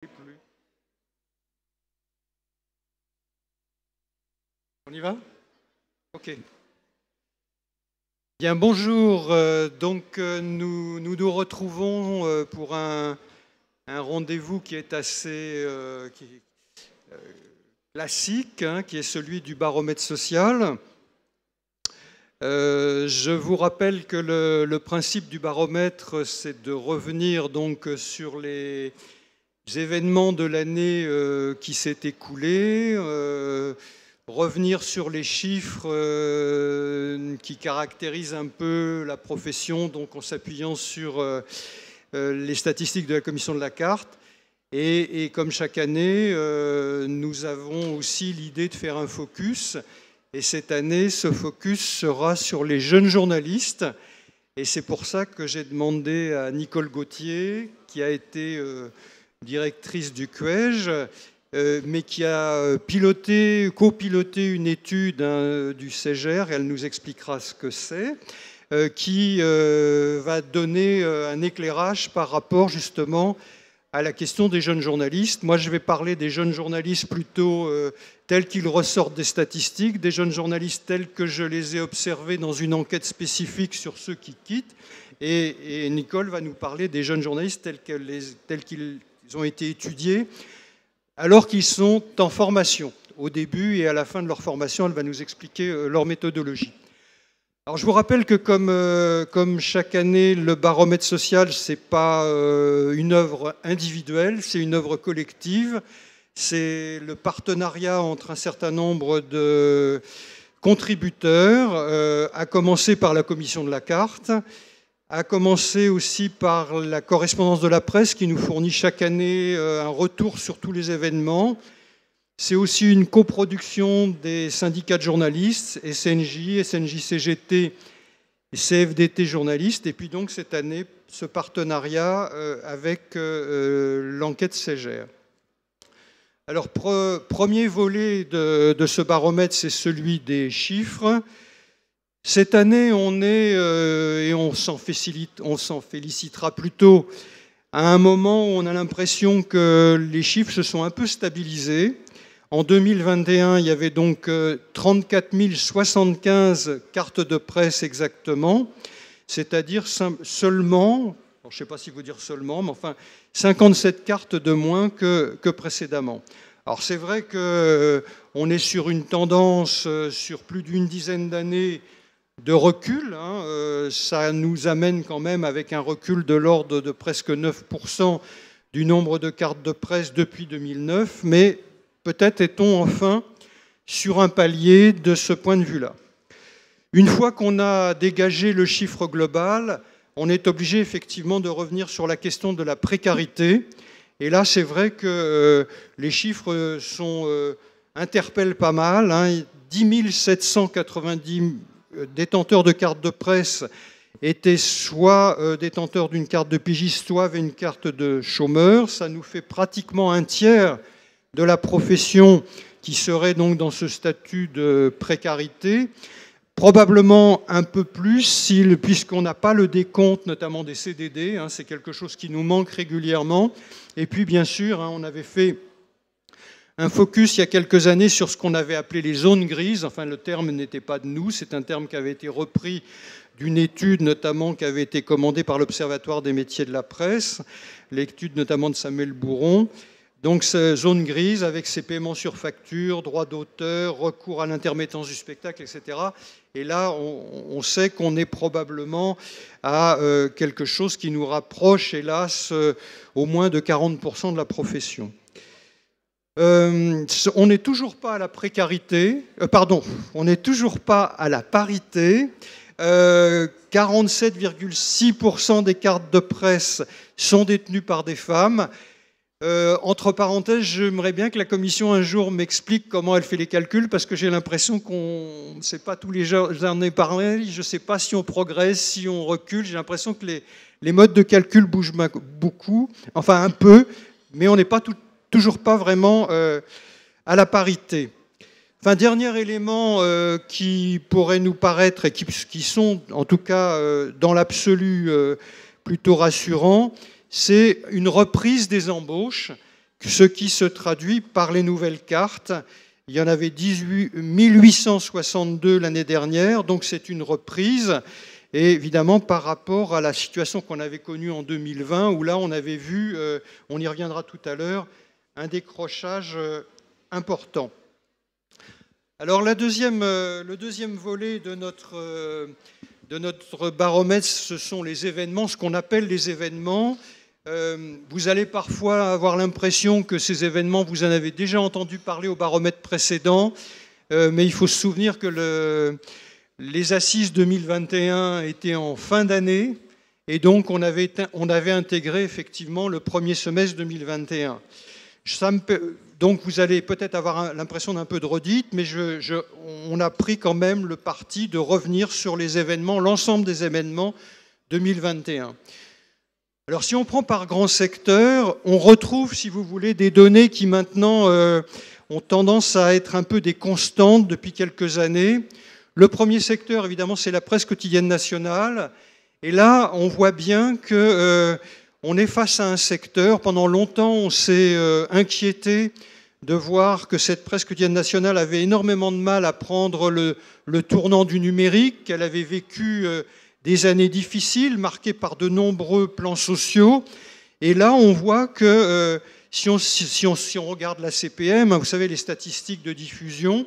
Plus. On y va? Ok. Bien, bonjour. Nous nous retrouvons pour un rendez-vous qui est assez classique, qui est celui du baromètre social. Je vous rappelle que le principe du baromètre, c'est de revenir donc sur les événements de l'année qui s'est écoulée, revenir sur les chiffres qui caractérisent un peu la profession, donc en s'appuyant sur les statistiques de la Commission de la Carte. Et comme chaque année, nous avons aussi l'idée de faire un focus. Et cette année, ce focus sera sur les jeunes journalistes. Et c'est pour ça que j'ai demandé à Nicole Gauthier, qui a été directrice du CUEJ, mais qui a copiloté une étude du CEGER, et elle nous expliquera ce que c'est, qui va donner un éclairage par rapport justement à la question des jeunes journalistes. Moi, je vais parler des jeunes journalistes plutôt tels qu'ils ressortent des statistiques, des jeunes journalistes tels que je les ai observés dans une enquête spécifique sur ceux qui quittent. Et Nicole va nous parler des jeunes journalistes tels qu'ils ont été étudiés alors qu'ils sont en formation. Au début et à la fin de leur formation, elle va nous expliquer leur méthodologie. Alors, je vous rappelle que comme chaque année, le baromètre social, ce n'est pas une œuvre individuelle, c'est une œuvre collective. C'est le partenariat entre un certain nombre de contributeurs, à commencer par la Commission de la Carte, à commencer aussi par la correspondance de la presse qui nous fournit chaque année un retour sur tous les événements. C'est aussi une coproduction des syndicats de journalistes, SNJ, SNJ-CGT et CFDT journalistes. Et puis donc cette année, ce partenariat avec l'enquête CEGER. Alors, premier volet de ce baromètre, c'est celui des chiffres. Cette année, on est, et on s'en félicitera plutôt, à un moment où on a l'impression que les chiffres se sont un peu stabilisés. En 2021, il y avait donc 34 075 cartes de presse exactement, c'est-à-dire seulement, je ne sais pas si vous dire seulement, mais enfin 57 cartes de moins que précédemment. Alors c'est vrai qu'on est sur une tendance sur plus d'une dizaine d'années de recul. Ça nous amène quand même avec un recul de l'ordre de presque 9% du nombre de cartes de presse depuis 2009, mais peut-être est-on enfin sur un palier de ce point de vue-là. Une fois qu'on a dégagé le chiffre global, on est obligé effectivement de revenir sur la question de la précarité. Et là, c'est vrai que les chiffres interpellent pas mal. 10 790 détenteurs de cartes de presse étaient soit détenteurs d'une carte de pigiste, soit avaient une carte de chômeur. Ça nous fait pratiquement un tiers de la profession qui serait donc dans ce statut de précarité, probablement un peu plus puisqu'on n'a pas le décompte notamment des CDD, c'est quelque chose qui nous manque régulièrement. Et puis bien sûr, on avait fait un focus il y a quelques années sur ce qu'on avait appelé les zones grises. Enfin, le terme n'était pas de nous, c'est un terme qui avait été repris d'une étude notamment qui avait été commandée par l'Observatoire des métiers de la presse, l'étude notamment de Samuel Bourron. Donc, zone grise avec ses paiements sur facture, droits d'auteur, recours à l'intermittence du spectacle, etc. Et là, on sait qu'on est probablement à quelque chose qui nous rapproche, hélas, au moins de 40% de la profession. On n'est toujours pas à la précarité, on n'est toujours pas à la parité. 47,6% des cartes de presse sont détenues par des femmes. Entre parenthèses, j'aimerais bien que la Commission un jour m'explique comment elle fait les calculs, parce que j'ai l'impression qu'on ne sait pas tous les jours, j'en ai parlé, je ne sais pas si on progresse, si on recule, j'ai l'impression que les modes de calcul bougent beaucoup, enfin un peu, mais on n'est pas toujours pas vraiment à la parité. Enfin, dernier élément qui pourrait nous paraître, et qui sont en tout cas dans l'absolu plutôt rassurants, c'est une reprise des embauches ce qui se traduit par les nouvelles cartes. Il y en avait 1862 l'année dernière, donc c'est une reprise. Et évidemment, par rapport à la situation qu'on avait connue en 2020, où là, on avait vu, on y reviendra tout à l'heure, un décrochage important. Alors, le deuxième volet de notre baromètre, ce sont les événements, ce qu'on appelle les événements. Vous allez parfois avoir l'impression que ces événements, vous en avez déjà entendu parler au baromètre précédent, mais il faut se souvenir que les assises 2021 étaient en fin d'année, et donc on avait intégré effectivement le premier semestre 2021. Donc vous allez peut-être avoir l'impression d'un peu de redite, mais on a pris quand même le parti de revenir sur les événements, l'ensemble des événements 2021. Alors si on prend par grand secteur, on retrouve, si vous voulez, des données qui maintenant ont tendance à être un peu des constantes depuis quelques années. Le premier secteur, évidemment, c'est la presse quotidienne nationale. Et là, on voit bien qu'on est face à un secteur. Pendant longtemps, on s'est inquiété de voir que cette presse quotidienne nationale avait énormément de mal à prendre le tournant du numérique, qu'elle avait vécu des années difficiles, marquées par de nombreux plans sociaux. Et là, on voit que si on regarde la CPM, vous savez, les statistiques de diffusion,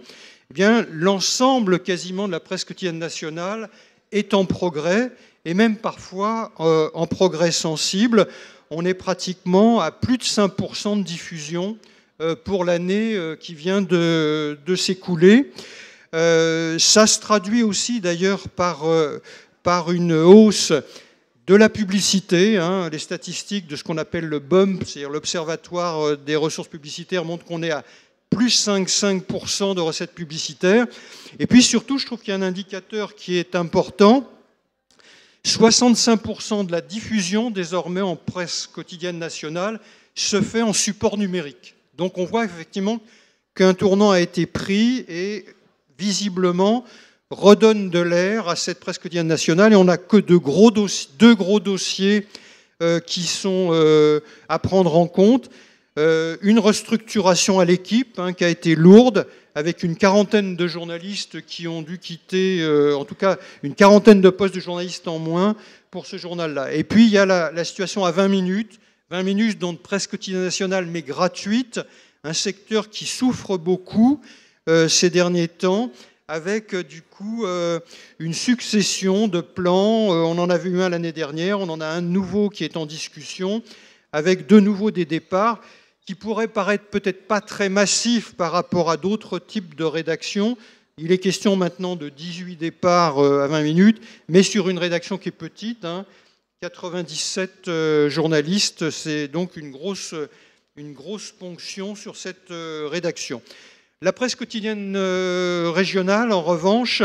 eh bien, l'ensemble quasiment de la presse quotidienne nationale est en progrès, et même parfois en progrès sensible. On est pratiquement à plus de 5% de diffusion pour l'année qui vient de s'écouler. Ça se traduit aussi d'ailleurs par une hausse de la publicité. Les statistiques de ce qu'on appelle le BUMP, c'est-à-dire l'Observatoire des ressources publicitaires, montrent qu'on est à plus 5% de recettes publicitaires. Et puis surtout, je trouve qu'il y a un indicateur qui est important. 65% de la diffusion désormais en presse quotidienne nationale se fait en support numérique. Donc on voit effectivement qu'un tournant a été pris et visiblement redonne de l'air à cette presse quotidienne nationale. Et on n'a que deux gros dossiers qui sont à prendre en compte. Une restructuration à l'équipe qui a été lourde, avec une quarantaine de journalistes qui ont dû quitter, en tout cas une quarantaine de postes de journalistes en moins pour ce journal-là. Et puis il y a la situation à 20 minutes dont presse quotidienne nationale mais gratuite, un secteur qui souffre beaucoup ces derniers temps, avec du coup une succession de plans. On en avait eu un l'année dernière, on en a un nouveau qui est en discussion, avec de nouveau des départs qui pourraient paraître peut-être pas très massifs par rapport à d'autres types de rédactions. Il est question maintenant de 18 départs à 20 minutes, mais sur une rédaction qui est petite, 97 journalistes, c'est donc une grosse ponction sur cette rédaction. La presse quotidienne régionale, en revanche,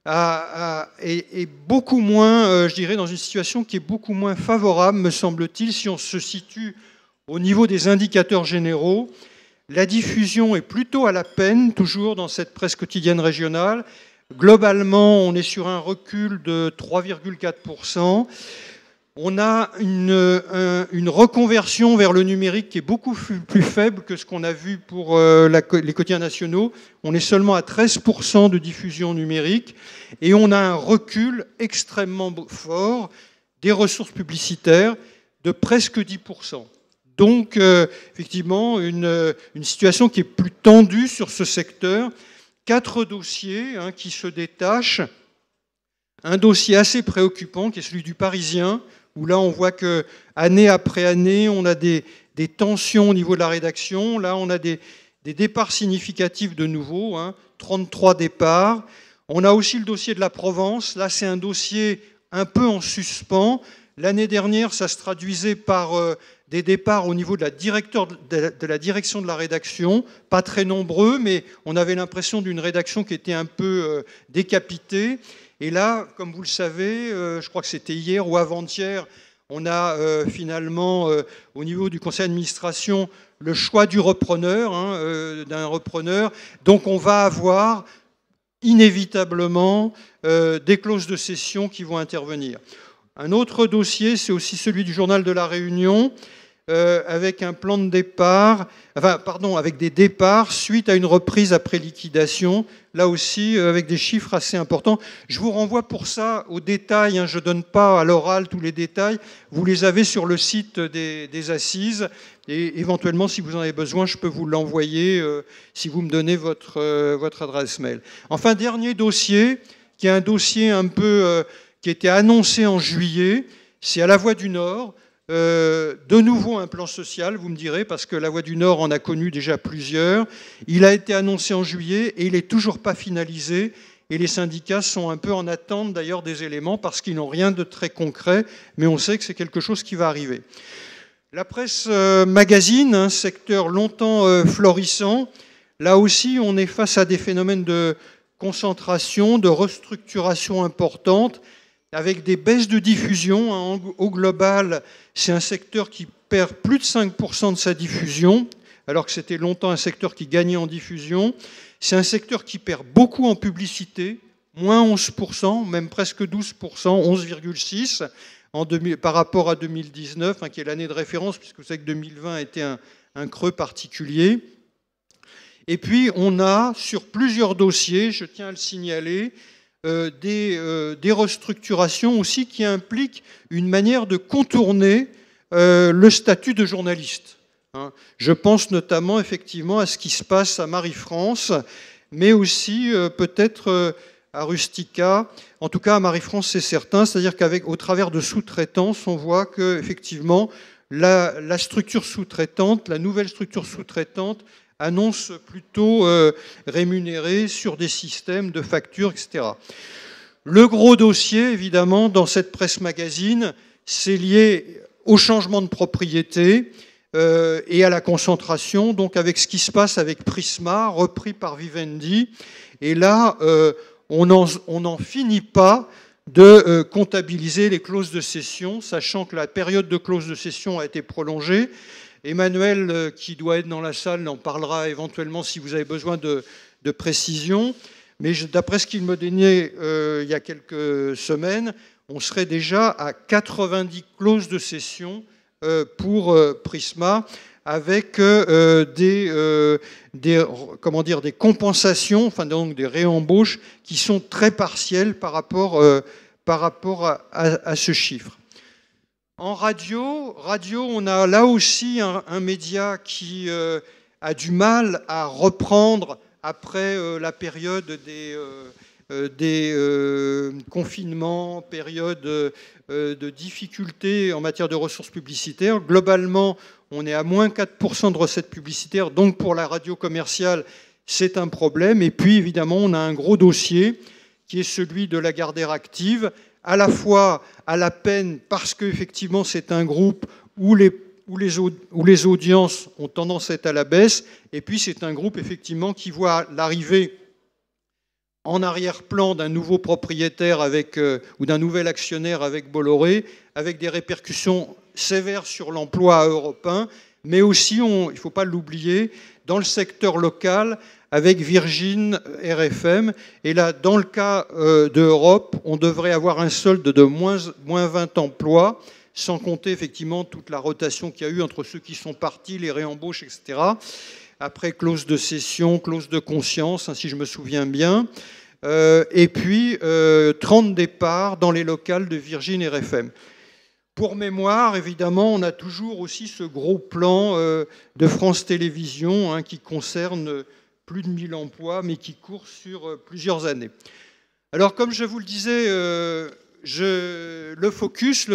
est beaucoup moins, je dirais, dans une situation qui est beaucoup moins favorable, me semble-t-il, si on se situe au niveau des indicateurs généraux. La diffusion est plutôt à la peine, toujours dans cette presse quotidienne régionale. Globalement, on est sur un recul de 3,4%. On a une reconversion vers le numérique qui est beaucoup plus faible que ce qu'on a vu pour les quotidiens nationaux. On est seulement à 13% de diffusion numérique. Et on a un recul extrêmement fort des ressources publicitaires de presque 10%. Donc, effectivement, une situation qui est plus tendue sur ce secteur. 4 dossiers qui se détachent. Un dossier assez préoccupant, qui est celui du Parisien, où là, on voit que année après année, on a des tensions au niveau de la rédaction. Là, on a des départs significatifs de nouveau, 33 départs. On a aussi le dossier de la Provence. Là, c'est un dossier un peu en suspens. L'année dernière, ça se traduisait par des départs au niveau de la direction de la rédaction, pas très nombreux, mais on avait l'impression d'une rédaction qui était un peu décapitée. Et là, comme vous le savez, je crois que c'était hier ou avant-hier, on a finalement, au niveau du conseil d'administration, le choix du repreneur, d'un repreneur. Donc on va avoir inévitablement des clauses de cession qui vont intervenir. Un autre dossier, c'est aussi celui du journal de La Réunion, avec un plan de départ, avec des départs suite à une reprise après liquidation, là aussi avec des chiffres assez importants. Je vous renvoie pour ça aux détails, je ne donne pas à l'oral tous les détails, vous les avez sur le site des assises, et éventuellement, si vous en avez besoin, je peux vous l'envoyer si vous me donnez votre adresse mail. Enfin, dernier dossier, qui est un dossier un peu qui était annoncé en juillet, c'est à la Voie du Nord. De nouveau un plan social, vous me direz, parce que la Voie du Nord en a connu déjà plusieurs. Il a été annoncé en juillet et il n'est toujours pas finalisé. Et les syndicats sont un peu en attente d'ailleurs des éléments parce qu'ils n'ont rien de très concret, mais on sait que c'est quelque chose qui va arriver. La presse magazine, un secteur longtemps florissant, là aussi on est face à des phénomènes de concentration, de restructuration importante, avec des baisses de diffusion. Au global, c'est un secteur qui perd plus de 5% de sa diffusion, alors que c'était longtemps un secteur qui gagnait en diffusion. C'est un secteur qui perd beaucoup en publicité, moins 11%, même presque 12%, 11,6% par rapport à 2019, qui est l'année de référence, puisque vous savez que 2020 a été un creux particulier. Et puis, on a, sur plusieurs dossiers, je tiens à le signaler, des restructurations aussi qui impliquent une manière de contourner le statut de journaliste. Je pense notamment effectivement à ce qui se passe à Marie-France, mais aussi peut-être à Rustica. En tout cas, à Marie-France, c'est certain, c'est-à-dire qu'au travers de sous-traitance, on voit qu'effectivement, la structure sous-traitante, la nouvelle structure sous-traitante, annonce plutôt rémunérée sur des systèmes de factures, etc. Le gros dossier, évidemment, dans cette presse magazine, c'est lié au changement de propriété et à la concentration, donc avec ce qui se passe avec Prisma, repris par Vivendi. Et là, on n'en finit pas de comptabiliser les clauses de cession, sachant que la période de clause de cession a été prolongée. Emmanuel, qui doit être dans la salle, en parlera éventuellement si vous avez besoin de précision. Mais d'après ce qu'il me donnait il y a quelques semaines, on serait déjà à 90 clauses de cession pour Prisma, avec des compensations, donc des réembauches qui sont très partielles par rapport à ce chiffre. En radio, on a là aussi un média qui a du mal à reprendre après la période des confinements, période de difficultés en matière de ressources publicitaires. Globalement, on est à moins 4% de recettes publicitaires, donc pour la radio commerciale, c'est un problème. Et puis, évidemment, on a un gros dossier qui est celui de Lagardère Active, à la fois à la peine parce qu'effectivement c'est un groupe où les audiences ont tendance à être à la baisse, et puis c'est un groupe effectivement qui voit l'arrivée en arrière-plan d'un nouveau propriétaire ou d'un nouvel actionnaire avec Bolloré, avec des répercussions sévères sur l'emploi à Europe 1, mais aussi, il ne faut pas l'oublier, dans le secteur local, avec Virgin RFM. Et là, dans le cas d'Europe, on devrait avoir un solde de moins 20 emplois, sans compter effectivement toute la rotation qu'il y a eu entre ceux qui sont partis, les réembauches, etc. Après, clause de cession, clause de conscience, si je me souviens bien. Et puis, 30 départs dans les locales de Virgin RFM. Pour mémoire, évidemment, on a toujours aussi ce gros plan de France Télévisions qui concerne plus de 1000 emplois, mais qui court sur plusieurs années. Alors, comme je vous le disais, le focus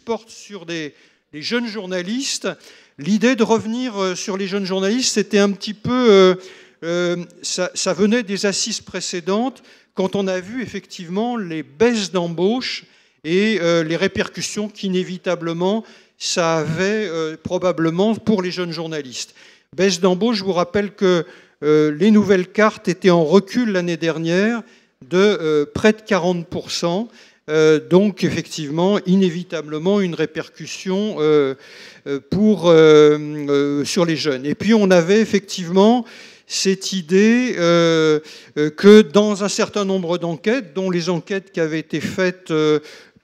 porte sur les jeunes journalistes. L'idée de revenir sur les jeunes journalistes, c'était un petit peu... ça venait des assises précédentes, quand on a vu effectivement les baisses d'embauche et les répercussions qu'inévitablement ça avait probablement pour les jeunes journalistes. Baisse d'embauche, je vous rappelle que les nouvelles cartes étaient en recul l'année dernière de près de 40%. Donc effectivement, inévitablement, une répercussion sur les jeunes. Et puis on avait effectivement cette idée que dans un certain nombre d'enquêtes, dont les enquêtes qui avaient été faites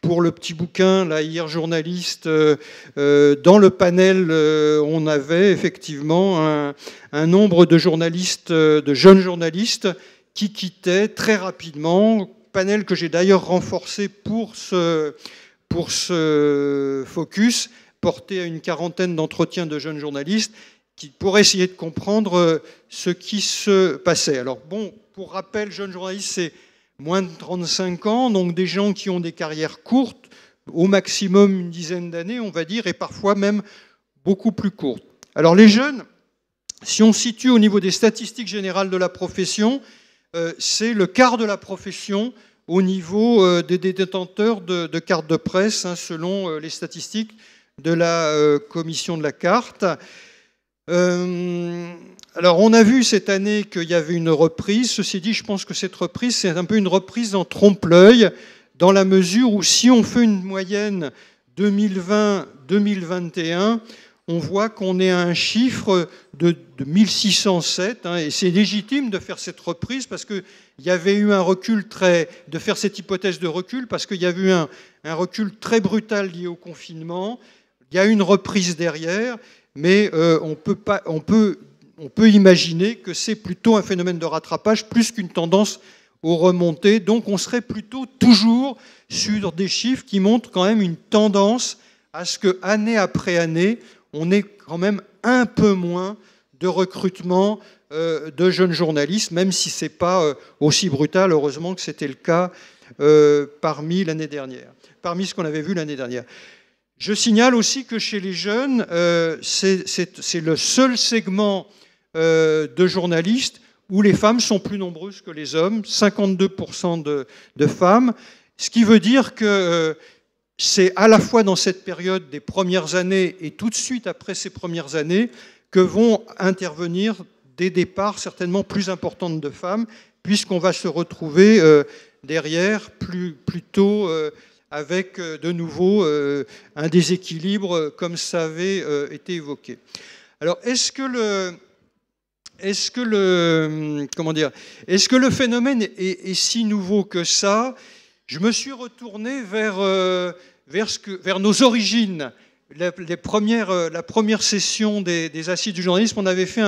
pour le petit bouquin, là, hier journaliste, dans le panel, on avait effectivement un nombre de journalistes, de jeunes journalistes, qui quittaient très rapidement. Panel que j'ai d'ailleurs renforcé pour ce focus, porté à une quarantaine d'entretiens de jeunes journalistes, pour essayer de comprendre ce qui se passait. Alors bon, pour rappel, jeunes journalistes, c'est moins de 35 ans, donc des gens qui ont des carrières courtes, au maximum une dizaine d'années, on va dire, et parfois même beaucoup plus courtes. Alors les jeunes, si on situe au niveau des statistiques générales de la profession, c'est le quart de la profession au niveau des détenteurs de cartes de presse, hein, selon les statistiques de la commission de la carte. Alors, on a vu cette année qu'il y avait une reprise. Ceci dit, je pense que cette reprise, c'est un peu une reprise en trompe-l'œil, dans la mesure où si on fait une moyenne 2020-2021, on voit qu'on est à un chiffre de 1607, hein, et c'est légitime de faire cette reprise parce qu'il y avait eu un recul de faire cette hypothèse de recul parce qu'il y avait eu un recul très brutal lié au confinement. Il y a eu une reprise derrière, mais on peut imaginer que c'est plutôt un phénomène de rattrapage plus qu'une tendance aux remontées. Donc on serait plutôt toujours sur des chiffres qui montrent quand même une tendance à ce que, année après année, on ait quand même un peu moins de recrutement de jeunes journalistes, même si ce n'est pas aussi brutal, heureusement que c'était le cas parmi ce qu'on avait vu l'année dernière. Je signale aussi que chez les jeunes, c'est le seul segment de journalistes où les femmes sont plus nombreuses que les hommes, 52% de femmes, ce qui veut dire que c'est à la fois dans cette période des premières années et tout de suite après ces premières années que vont intervenir des départs certainement plus importants de femmes, puisqu'on va se retrouver derrière plutôt avec de nouveau un déséquilibre comme ça avait été évoqué. Alors, est-ce que le phénomène est si nouveau que ça? Je me suis retourné vers nos origines. La première session des Assises du journalisme, on avait fait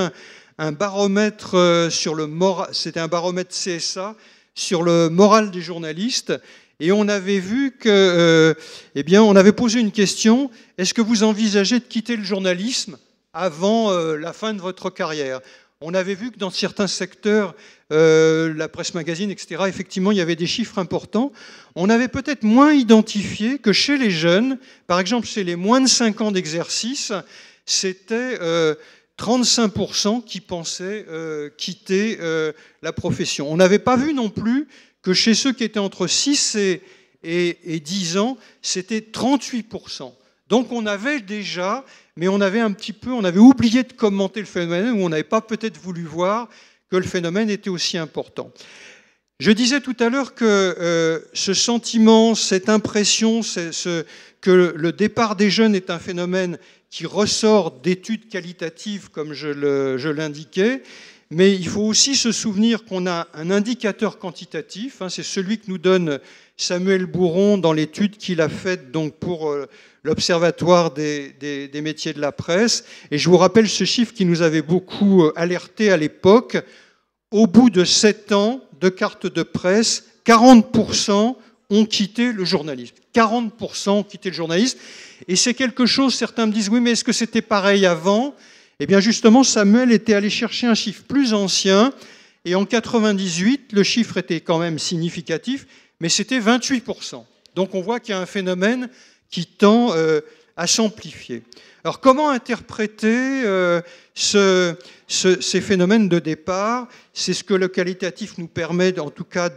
un baromètre sur le moral, c'était un baromètre CSA sur le moral des journalistes, et on avait vu que, on avait posé une question: est-ce que vous envisagez de quitter le journalisme avant la fin de votre carrière? On avait vu que dans certains secteurs, la presse magazine, etc., effectivement, il y avait des chiffres importants. On avait peut-être moins identifié que chez les jeunes, par exemple chez les moins de 5 ans d'exercice, c'était 35% qui pensaient quitter la profession. On n'avait pas vu non plus que chez ceux qui étaient entre 6 et 10 ans, c'était 38%. Donc on avait déjà, mais on avait oublié de commenter le phénomène, ou on n'avait pas peut-être voulu voir que le phénomène était aussi important. Je disais tout à l'heure que ce sentiment, cette impression, que le départ des jeunes est un phénomène qui ressort d'études qualitatives, comme je l'indiquais, mais il faut aussi se souvenir qu'on a un indicateur quantitatif, hein, c'est celui que nous donne Samuel Bourron dans l'étude qu'il a faite donc, pour l'Observatoire des métiers de la presse. Et je vous rappelle ce chiffre qui nous avait beaucoup alerté à l'époque. Au bout de 7 ans de carte de presse, 40% ont quitté le journalisme. 40% ont quitté le journalisme. Et c'est quelque chose, certains me disent, oui, mais est-ce que c'était pareil avant? Eh bien justement, Samuel était allé chercher un chiffre plus ancien, et en 98, le chiffre était quand même significatif, mais c'était 28%. Donc on voit qu'il y a un phénomène qui tend à s'amplifier. Alors comment interpréter ces phénomènes de départ? C'est ce que le qualitatif nous permet en tout cas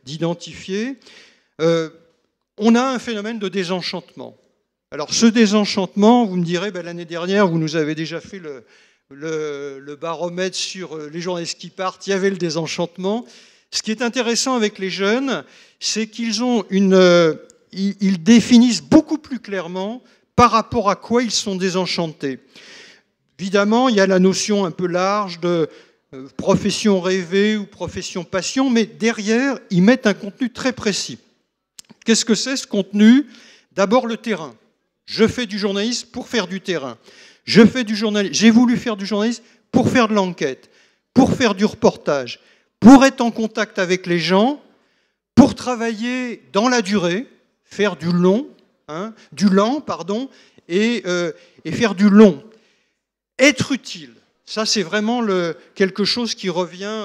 d'identifier. On a un phénomène de désenchantement. Alors ce désenchantement, vous me direz, l'année dernière, vous nous avez déjà fait le baromètre sur les journalistes qui partent, il y avait le désenchantement. Ce qui est intéressant avec les jeunes, c'est qu'ils ils définissent beaucoup plus clairement par rapport à quoi ils sont désenchantés. Évidemment, il y a la notion un peu large de profession rêvée ou profession passion, mais derrière, ils mettent un contenu très précis. Qu'est-ce que c'est ce contenu? D'abord le terrain. Je fais du journalisme pour faire du terrain. J'ai voulu faire du journalisme pour faire de l'enquête, pour faire du reportage, pour être en contact avec les gens, pour travailler dans la durée, faire du lent, et faire du long. Être utile, ça c'est vraiment quelque chose qui revient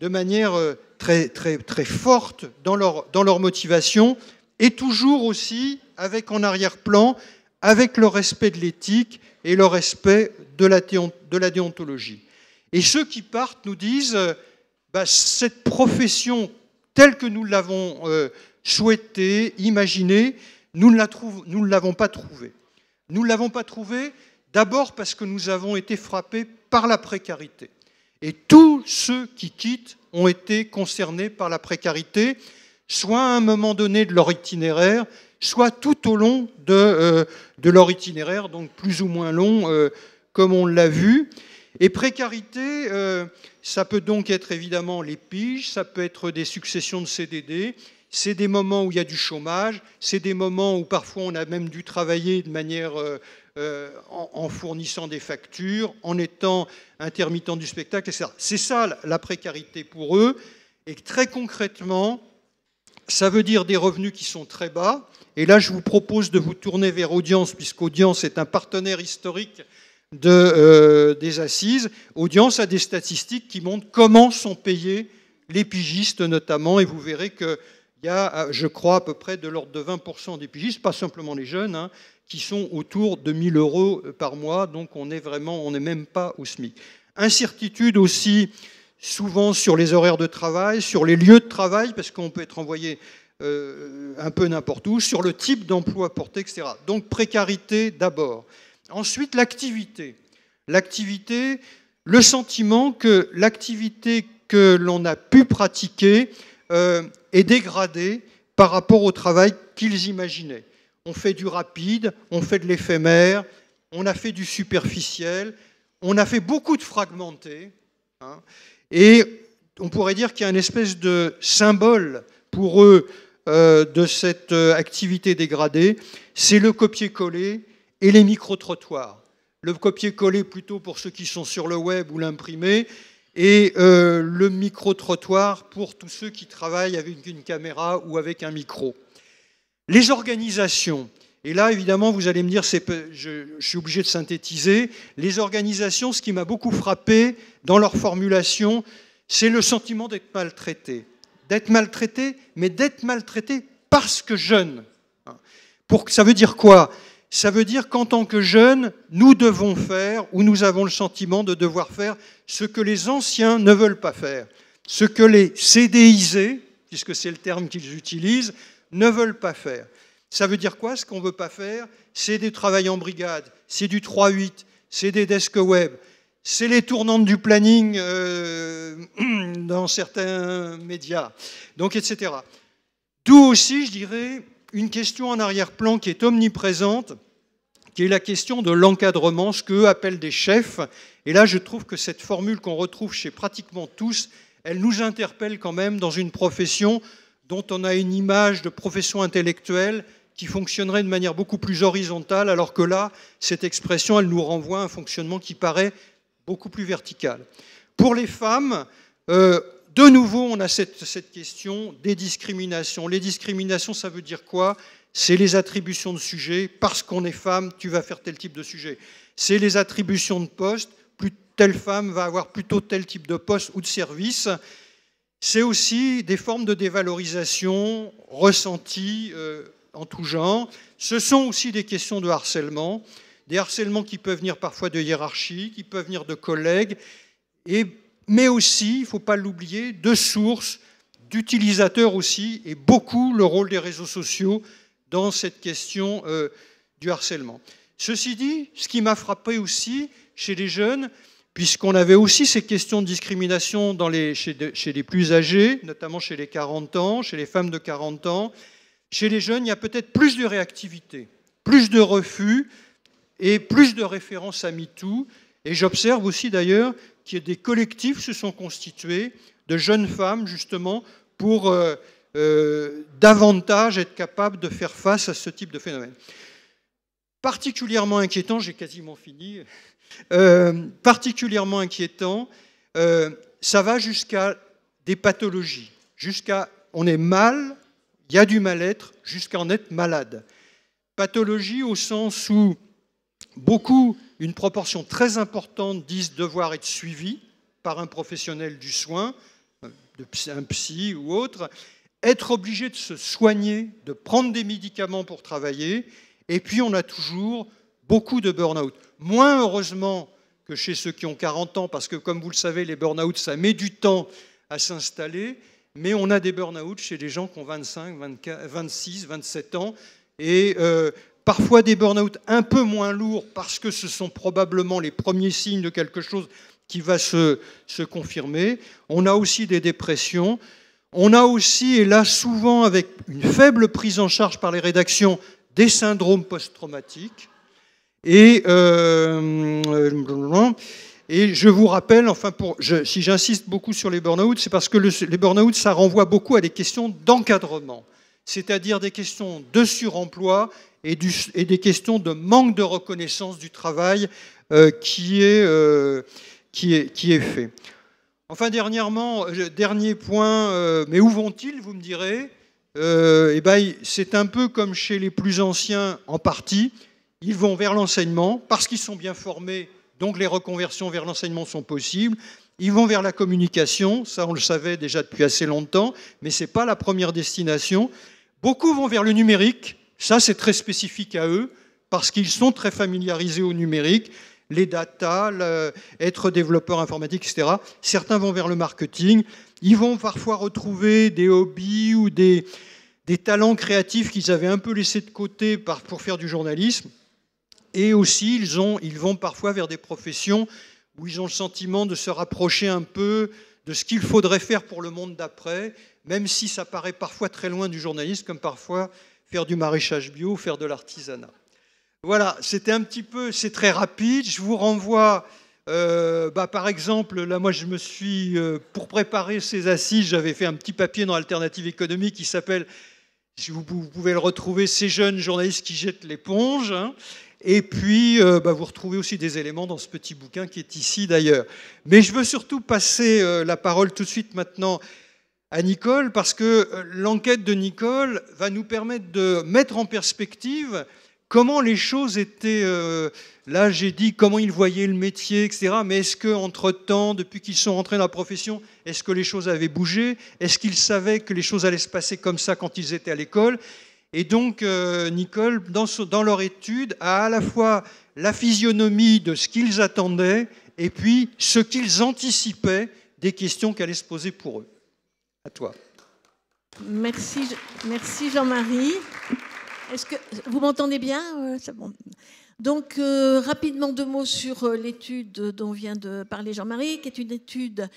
de manière très, très, très forte dans leur motivation, et toujours aussi avec en arrière-plan, avec le respect de l'éthique et le respect de la déontologie. Et ceux qui partent nous disent, cette profession telle que nous l'avons souhaitée, imaginée, nous ne l'avons pas trouvée. Nous ne l'avons pas trouvée d'abord parce que nous avons été frappés par la précarité. Et tous ceux qui quittent ont été concernés par la précarité, soit à un moment donné de leur itinéraire, soit tout au long de leur itinéraire, donc plus ou moins long, comme on l'a vu. Et précarité, ça peut donc être évidemment les piges, ça peut être des successions de CDD, c'est des moments où il y a du chômage, c'est des moments où parfois on a même dû travailler de manière en fournissant des factures, en étant intermittent du spectacle, etc. C'est ça la précarité pour eux. Et très concrètement, ça veut dire des revenus qui sont très bas. Et là, je vous propose de vous tourner vers Audience, puisqu'Audience est un partenaire historique des assises. Audience a des statistiques qui montrent comment sont payés les pigistes notamment, et vous verrez qu'il y a, je crois, à peu près de l'ordre de 20% des pigistes, pas simplement les jeunes, qui sont autour de 1 000 € par mois, donc on n'est même pas au SMIC. Incertitude aussi souvent sur les horaires de travail, sur les lieux de travail, parce qu'on peut être envoyé un peu n'importe où, sur le type d'emploi porté, etc. Donc précarité d'abord. Ensuite, l'activité. L'activité, le sentiment que l'activité que l'on a pu pratiquer est dégradée par rapport au travail qu'ils imaginaient. On fait du rapide, on fait de l'éphémère, on a fait du superficiel, on a fait beaucoup de fragmenté, et on pourrait dire qu'il y a une espèce de symbole pour eux de cette activité dégradée, c'est le copier-coller et les micro-trottoirs. Le copier-coller plutôt pour ceux qui sont sur le web ou l'imprimé, et le micro-trottoir pour tous ceux qui travaillent avec une caméra ou avec un micro. Les organisations, et là évidemment vous allez me dire, je suis obligé de synthétiser, les organisations, ce qui m'a beaucoup frappé dans leur formulation, c'est le sentiment d'être maltraité. D'être maltraité, mais d'être maltraité parce que jeune. Ça veut dire quoi? Ça veut dire qu'en tant que jeunes, nous devons faire, ou nous avons le sentiment de devoir faire, ce que les anciens ne veulent pas faire, ce que les CDIsés, puisque c'est le terme qu'ils utilisent, ne veulent pas faire. Ça veut dire quoi, ce qu'on ne veut pas faire? C'est du travail en brigade, c'est du 3-8, c'est des desks web, c'est les tournantes du planning dans certains médias, donc etc. D'où aussi, je dirais, une question en arrière-plan qui est omniprésente, qui est la question de l'encadrement, ce qu'eux appellent des chefs. Et là, je trouve que cette formule qu'on retrouve chez pratiquement tous, elle nous interpelle quand même dans une profession dont on a une image de profession intellectuelle qui fonctionnerait de manière beaucoup plus horizontale, alors que là, cette expression, elle nous renvoie à un fonctionnement qui paraît beaucoup plus vertical. Pour les femmes, de nouveau, on a cette question des discriminations. Les discriminations, ça veut dire quoi? C'est les attributions de sujets. Parce qu'on est femme, tu vas faire tel type de sujet. C'est les attributions de poste. Telle femme va avoir plutôt tel type de poste ou de service. C'est aussi des formes de dévalorisation ressenties en tout genre. Ce sont aussi des questions de harcèlement. Des harcèlements qui peuvent venir parfois de hiérarchie, qui peuvent venir de collègues, mais aussi, il ne faut pas l'oublier, de sources, d'utilisateurs aussi, et beaucoup le rôle des réseaux sociaux dans cette question du harcèlement. Ceci dit, ce qui m'a frappé aussi chez les jeunes, puisqu'on avait aussi ces questions de discrimination chez les plus âgés, notamment chez les 40 ans, chez les femmes de 40 ans, chez les jeunes, il y a peut-être plus de réactivité, plus de refus et plus de références à MeToo. Et j'observe aussi d'ailleurs qu'il y a des collectifs se sont constitués de jeunes femmes, justement, pour davantage être capable de faire face à ce type de phénomène. Particulièrement inquiétant, j'ai quasiment fini, particulièrement inquiétant, ça va jusqu'à des pathologies, jusqu'à on est mal, il y a du mal-être, jusqu'à en être malade. Pathologie au sens où beaucoup, une proportion très importante disent devoir être suivis par un professionnel du soin, un psy ou autre, être obligé de se soigner, de prendre des médicaments pour travailler, et puis on a toujours beaucoup de burn-out. Moins heureusement que chez ceux qui ont 40 ans, parce que comme vous le savez, les burn-out, ça met du temps à s'installer, mais on a des burn-out chez des gens qui ont 25, 24, 26, 27 ans, et parfois des burn-out un peu moins lourds, parce que ce sont probablement les premiers signes de quelque chose qui va se confirmer. On a aussi des dépressions. On a aussi, et là souvent avec une faible prise en charge par les rédactions, des syndromes post-traumatiques. Et je vous rappelle, enfin si j'insiste beaucoup sur les burn-out, c'est parce que les burn-out, ça renvoie beaucoup à des questions d'encadrement, c'est-à-dire des questions de suremploi et des questions de manque de reconnaissance du travail qui est fait. Enfin, dernier point, mais où vont-ils, vous me direz? C'est un peu comme chez les plus anciens en partie. Ils vont vers l'enseignement parce qu'ils sont bien formés, donc les reconversions vers l'enseignement sont possibles. Ils vont vers la communication, ça on le savait déjà depuis assez longtemps, mais ce n'est pas la première destination. Beaucoup vont vers le numérique, ça c'est très spécifique à eux, parce qu'ils sont très familiarisés au numérique, les data, être développeur informatique, etc. Certains vont vers le marketing, ils vont parfois retrouver des hobbies ou des talents créatifs qu'ils avaient un peu laissés de côté pour faire du journalisme. Et aussi, ils vont parfois vers des professions où ils ont le sentiment de se rapprocher un peu de ce qu'il faudrait faire pour le monde d'après, même si ça paraît parfois très loin du journalisme, comme parfois faire du maraîchage bio ou faire de l'artisanat. Voilà, c'était un petit peu, c'est très rapide. Je vous renvoie, par exemple, là, moi, je me suis, pour préparer ces assises, j'avais fait un petit papier dans Alternative économique qui s'appelle, vous pouvez le retrouver, Ces jeunes journalistes qui jettent l'éponge. Hein. Et puis, vous retrouvez aussi des éléments dans ce petit bouquin qui est ici d'ailleurs. Mais je veux surtout passer la parole tout de suite maintenant à Nicole, parce que l'enquête de Nicole va nous permettre de mettre en perspective comment les choses étaient... là, j'ai dit comment ils voyaient le métier, etc. Mais est-ce qu'entre-temps, depuis qu'ils sont rentrés dans la profession, est-ce que les choses avaient bougé? Est-ce qu'ils savaient que les choses allaient se passer comme ça quand ils étaient à l'école? Et donc, Nicole, dans leur étude, a à la fois la physionomie de ce qu'ils attendaient et puis ce qu'ils anticipaient des questions qui allaient se poser pour eux. À toi. Merci Jean-Marie. Est-ce que vous m'entendez bien? C'est bon. Donc, rapidement, 2 mots sur l'étude dont vient de parler Jean-Marie, qui est une étude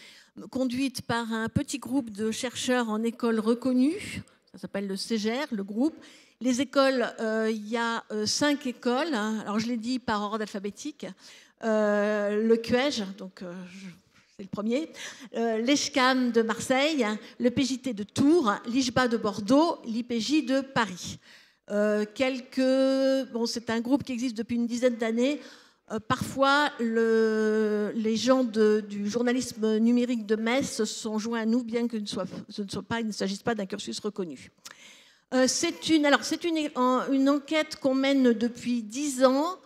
conduite par un petit groupe de chercheurs en écoles reconnues. Ça s'appelle le CEGER, le groupe. Les écoles, il y a 5 écoles. Hein. Alors, je l'ai dit par ordre alphabétique. Le CUEJ, donc c'est le premier. L'ESCAM de Marseille, le PJT de Tours, l'IJBA de Bordeaux, l'IPJ de Paris. C'est un groupe qui existe depuis une dizaine d'années. Parfois, les gens du journalisme numérique de Metz se sont joints à nous, bien que il ne s'agisse pas d'un cursus reconnu. C'est une enquête qu'on mène depuis 10 ans,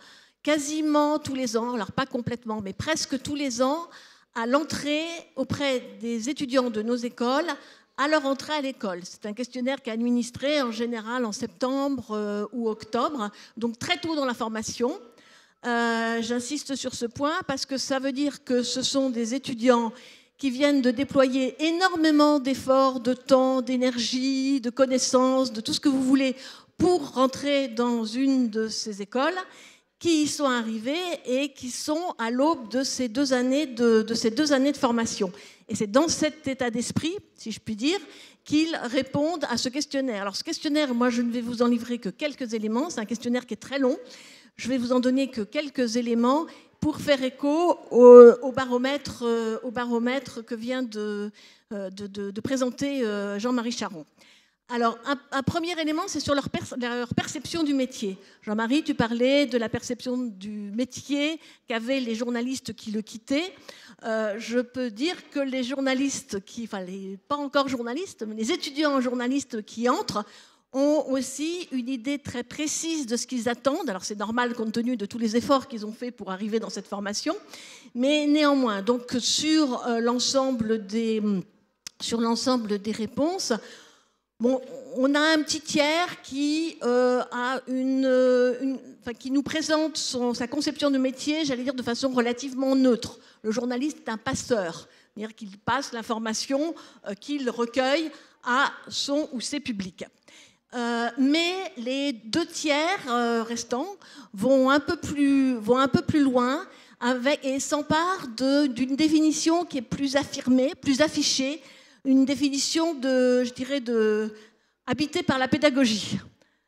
quasiment tous les ans, alors pas complètement, mais presque tous les ans, à l'entrée auprès des étudiants de nos écoles, à leur entrée à l'école. C'est un questionnaire qui est administré en général en septembre ou octobre, donc très tôt dans la formation. J'insiste sur ce point parce que ça veut dire que ce sont des étudiants qui viennent de déployer énormément d'efforts, de temps, d'énergie, de connaissances, de tout ce que vous voulez pour rentrer dans une de ces écoles, qui y sont arrivés et qui sont à l'aube de ces 2 années de formation. Et c'est dans cet état d'esprit, si je puis dire, qu'ils répondent à ce questionnaire. Alors ce questionnaire, moi je ne vais vous en livrer que quelques éléments, c'est un questionnaire qui est très long, je vais vous en donner que quelques éléments pour faire écho au baromètre que vient de présenter Jean-Marie Charon. Alors, un premier élément, c'est sur leur perception du métier. Jean-Marie, tu parlais de la perception du métier qu'avaient les journalistes qui le quittaient. Je peux dire que les journalistes, pas encore journalistes, mais les étudiants en journalistes qui entrent, ont aussi une idée très précise de ce qu'ils attendent. Alors c'est normal compte tenu de tous les efforts qu'ils ont faits pour arriver dans cette formation, mais néanmoins, donc sur l'ensemble des réponses, bon, on a un petit tiers qui qui nous présente sa conception de métier, j'allais dire de façon relativement neutre. Le journaliste est un passeur, c'est-à-dire qu'il passe l'information qu'il recueille à son ou ses publics. Mais les 2 tiers restants vont un peu plus loin et s'emparent d'une définition qui est plus affirmée, plus affichée, une définition habitée par la pédagogie.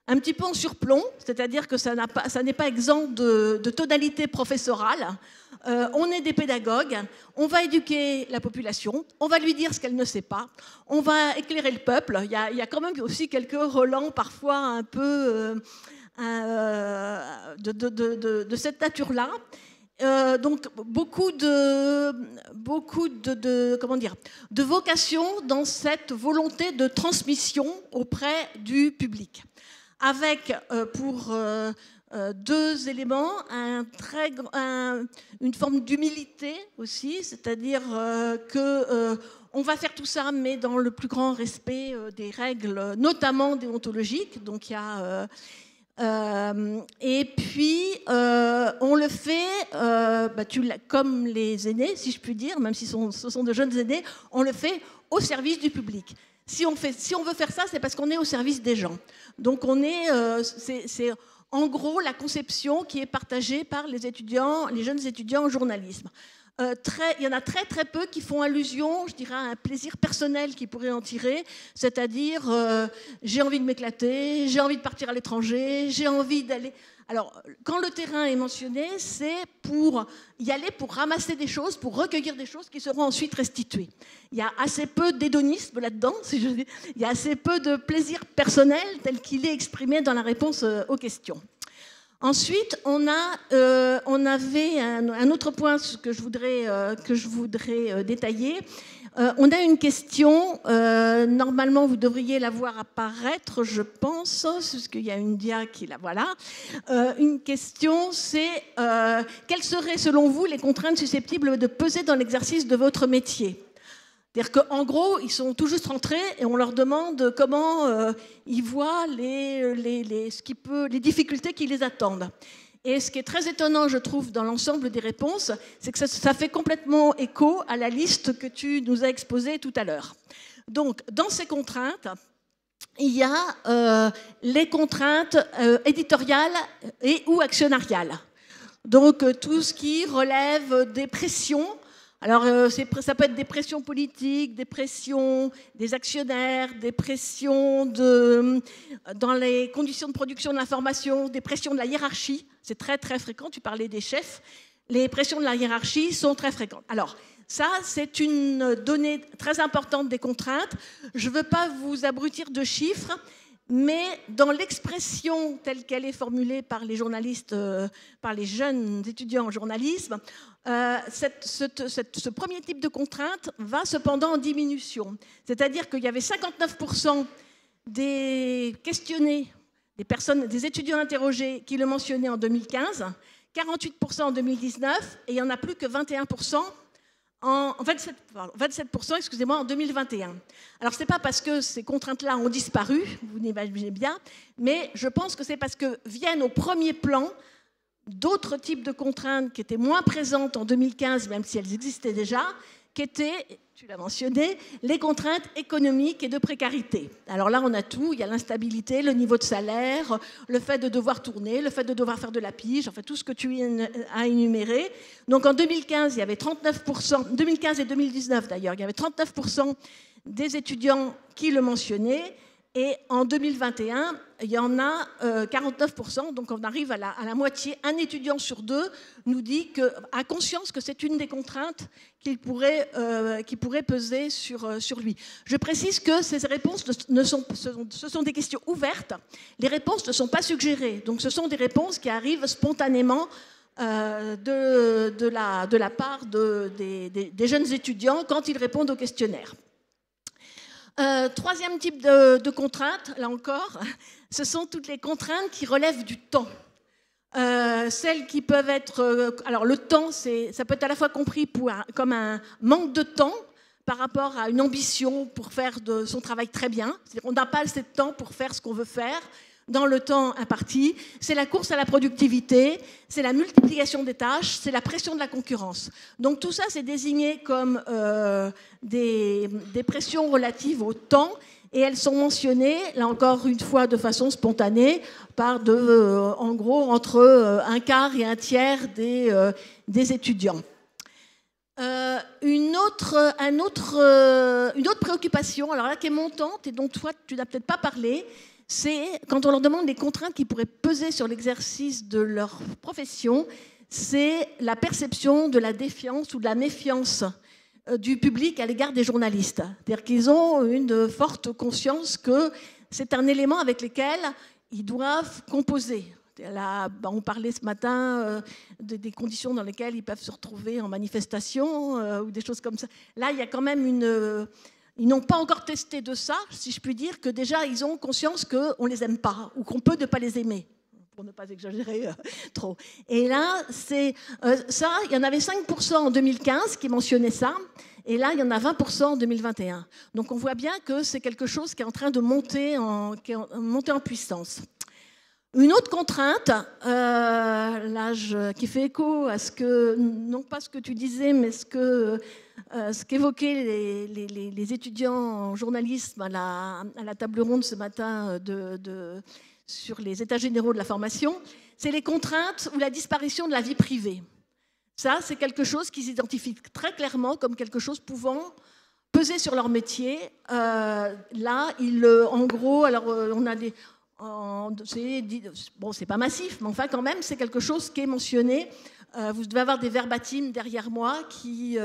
Un petit peu en surplomb, c'est-à-dire que ça n'est pas exempt de tonalité professorale. On est des pédagogues, on va éduquer la population, on va lui dire ce qu'elle ne sait pas, on va éclairer le peuple. Il y a quand même aussi quelques relents parfois un peu de cette nature-là. Donc beaucoup de vocation dans cette volonté de transmission auprès du public, avec pour 2 éléments une forme d'humilité aussi, c'est-à-dire que on va faire tout ça, mais dans le plus grand respect des règles, notamment déontologiques. Donc il y a et puis, on le fait, comme les aînés, si je puis dire, même si ce sont de jeunes aînés, on le fait au service du public. Si on veut faire ça, c'est parce qu'on est au service des gens. Donc, c'est en gros la conception qui est partagée par les jeunes étudiants en journalisme. Il y en a très très peu qui font allusion, je dirais, à un plaisir personnel qu'ils pourraient en tirer, c'est-à-dire j'ai envie de m'éclater, j'ai envie de partir à l'étranger, j'ai envie d'aller... Alors, quand le terrain est mentionné, c'est pour y aller, pour ramasser des choses, pour recueillir des choses qui seront ensuite restituées. Il y a assez peu d'hédonisme là-dedans, si je dis. Il y a assez peu de plaisir personnel tel qu'il est exprimé dans la réponse aux questions. Ensuite, on avait un autre point que je voudrais détailler. On a une question, normalement vous devriez la voir apparaître, je pense, parce qu'il y a une dia qui la voilà. Une question, c'est quelles seraient selon vous les contraintes susceptibles de peser dans l'exercice de votre métier ? C'est-à-dire qu'en gros, ils sont tout juste rentrés et on leur demande comment ils voient les difficultés qui les attendent. Et ce qui est très étonnant, je trouve, dans l'ensemble des réponses, c'est que ça fait complètement écho à la liste que tu nous as exposée tout à l'heure. Donc, dans ces contraintes, il y a les contraintes éditoriales et ou actionnariales. Donc, tout ce qui relève des pressions. Alors, ça peut être des pressions politiques, des pressions des actionnaires, des pressions dans les conditions de production de l'information, des pressions de la hiérarchie. C'est très, très fréquent. Tu parlais des chefs. Les pressions de la hiérarchie sont très fréquentes. Alors, ça, c'est une donnée très importante des contraintes. Je ne veux pas vous abrutir de chiffres, mais dans l'expression telle qu'elle est formulée par les journalistes, par les jeunes étudiants en journalisme, ce premier type de contrainte va cependant en diminution. C'est-à-dire qu'il y avait 59% des questionnés, des étudiants interrogés qui le mentionnaient en 2015, 48% en 2019, et il n'y en a plus que 27%, excusez-moi, en 2021. Alors, ce n'est pas parce que ces contraintes-là ont disparu, vous l'imaginez bien, mais je pense que c'est parce que viennent au premier plan d'autres types de contraintes qui étaient moins présentes en 2015, même si elles existaient déjà, qui étaient, tu l'as mentionné, les contraintes économiques et de précarité. Alors là, on a tout. Il y a l'instabilité, le niveau de salaire, le fait de devoir tourner, le fait de devoir faire de la pige, enfin tout ce que tu as énuméré. Donc en 2015, il y avait 39%, 2015 et 2019 d'ailleurs, il y avait 39% des étudiants qui le mentionnaient. Et en 2021, il y en a 49%, donc on arrive à la moitié. Un étudiant sur deux nous dit a conscience que c'est une des contraintes qui pourrait peser sur lui. Je précise que ces réponses ce sont des questions ouvertes. Les réponses ne sont pas suggérées, donc ce sont des réponses qui arrivent spontanément de la part des jeunes étudiants quand ils répondent au questionnaire. Troisième type de contraintes, là encore, ce sont toutes les contraintes qui relèvent du temps. Celles qui peuvent être... alors le temps, ça peut être à la fois compris comme un manque de temps par rapport à une ambition pour faire de son travail très bien. C'est-à-dire qu'on n'a pas assez de temps pour faire ce qu'on veut faire dans le temps imparti. C'est la course à la productivité, c'est la multiplication des tâches, c'est la pression de la concurrence. Donc tout ça, c'est désigné comme des pressions relatives au temps, et elles sont mentionnées, là encore une fois de façon spontanée, par en gros entre un quart et un tiers des étudiants. Une autre préoccupation, alors là qui est montante et dont toi tu n'as peut-être pas parlé, c'est quand on leur demande les contraintes qui pourraient peser sur l'exercice de leur profession, c'est la perception de la défiance ou de la méfiance du public à l'égard des journalistes. C'est-à-dire qu'ils ont une forte conscience que c'est un élément avec lequel ils doivent composer. Là, on parlait ce matin des conditions dans lesquelles ils peuvent se retrouver en manifestation ou des choses comme ça. Là, il y a quand même Ils n'ont pas encore testé de ça, si je puis dire, que déjà ils ont conscience qu'on ne les aime pas ou qu'on peut ne pas les aimer, pour ne pas exagérer trop. Et là, ça, il y en avait 5% en 2015 qui mentionnaient ça, et là, il y en a 20% en 2021. Donc on voit bien que c'est quelque chose qui est en train de monter en puissance. Une autre contrainte, qui fait écho à non pas ce que tu disais, mais ce qu'évoquaient les étudiants en journalisme à la table ronde ce matin sur les états généraux de la formation, c'est les contraintes ou la disparition de la vie privée. Ça, c'est quelque chose qu'ils identifient très clairement comme quelque chose pouvant peser sur leur métier. Là, en gros, alors on a c'est pas massif, mais enfin quand même, c'est quelque chose qui est mentionné. Vous devez avoir des verbatims derrière moi qui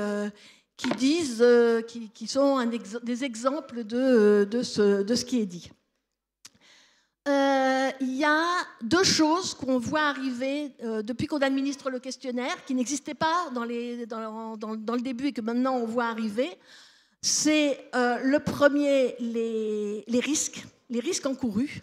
sont des exemples de ce qui est dit. Il y a deux choses qu'on voit arriver depuis qu'on administre le questionnaire, qui n'existaient pas dans le début et que maintenant on voit arriver. C'est le premier, les risques encourus.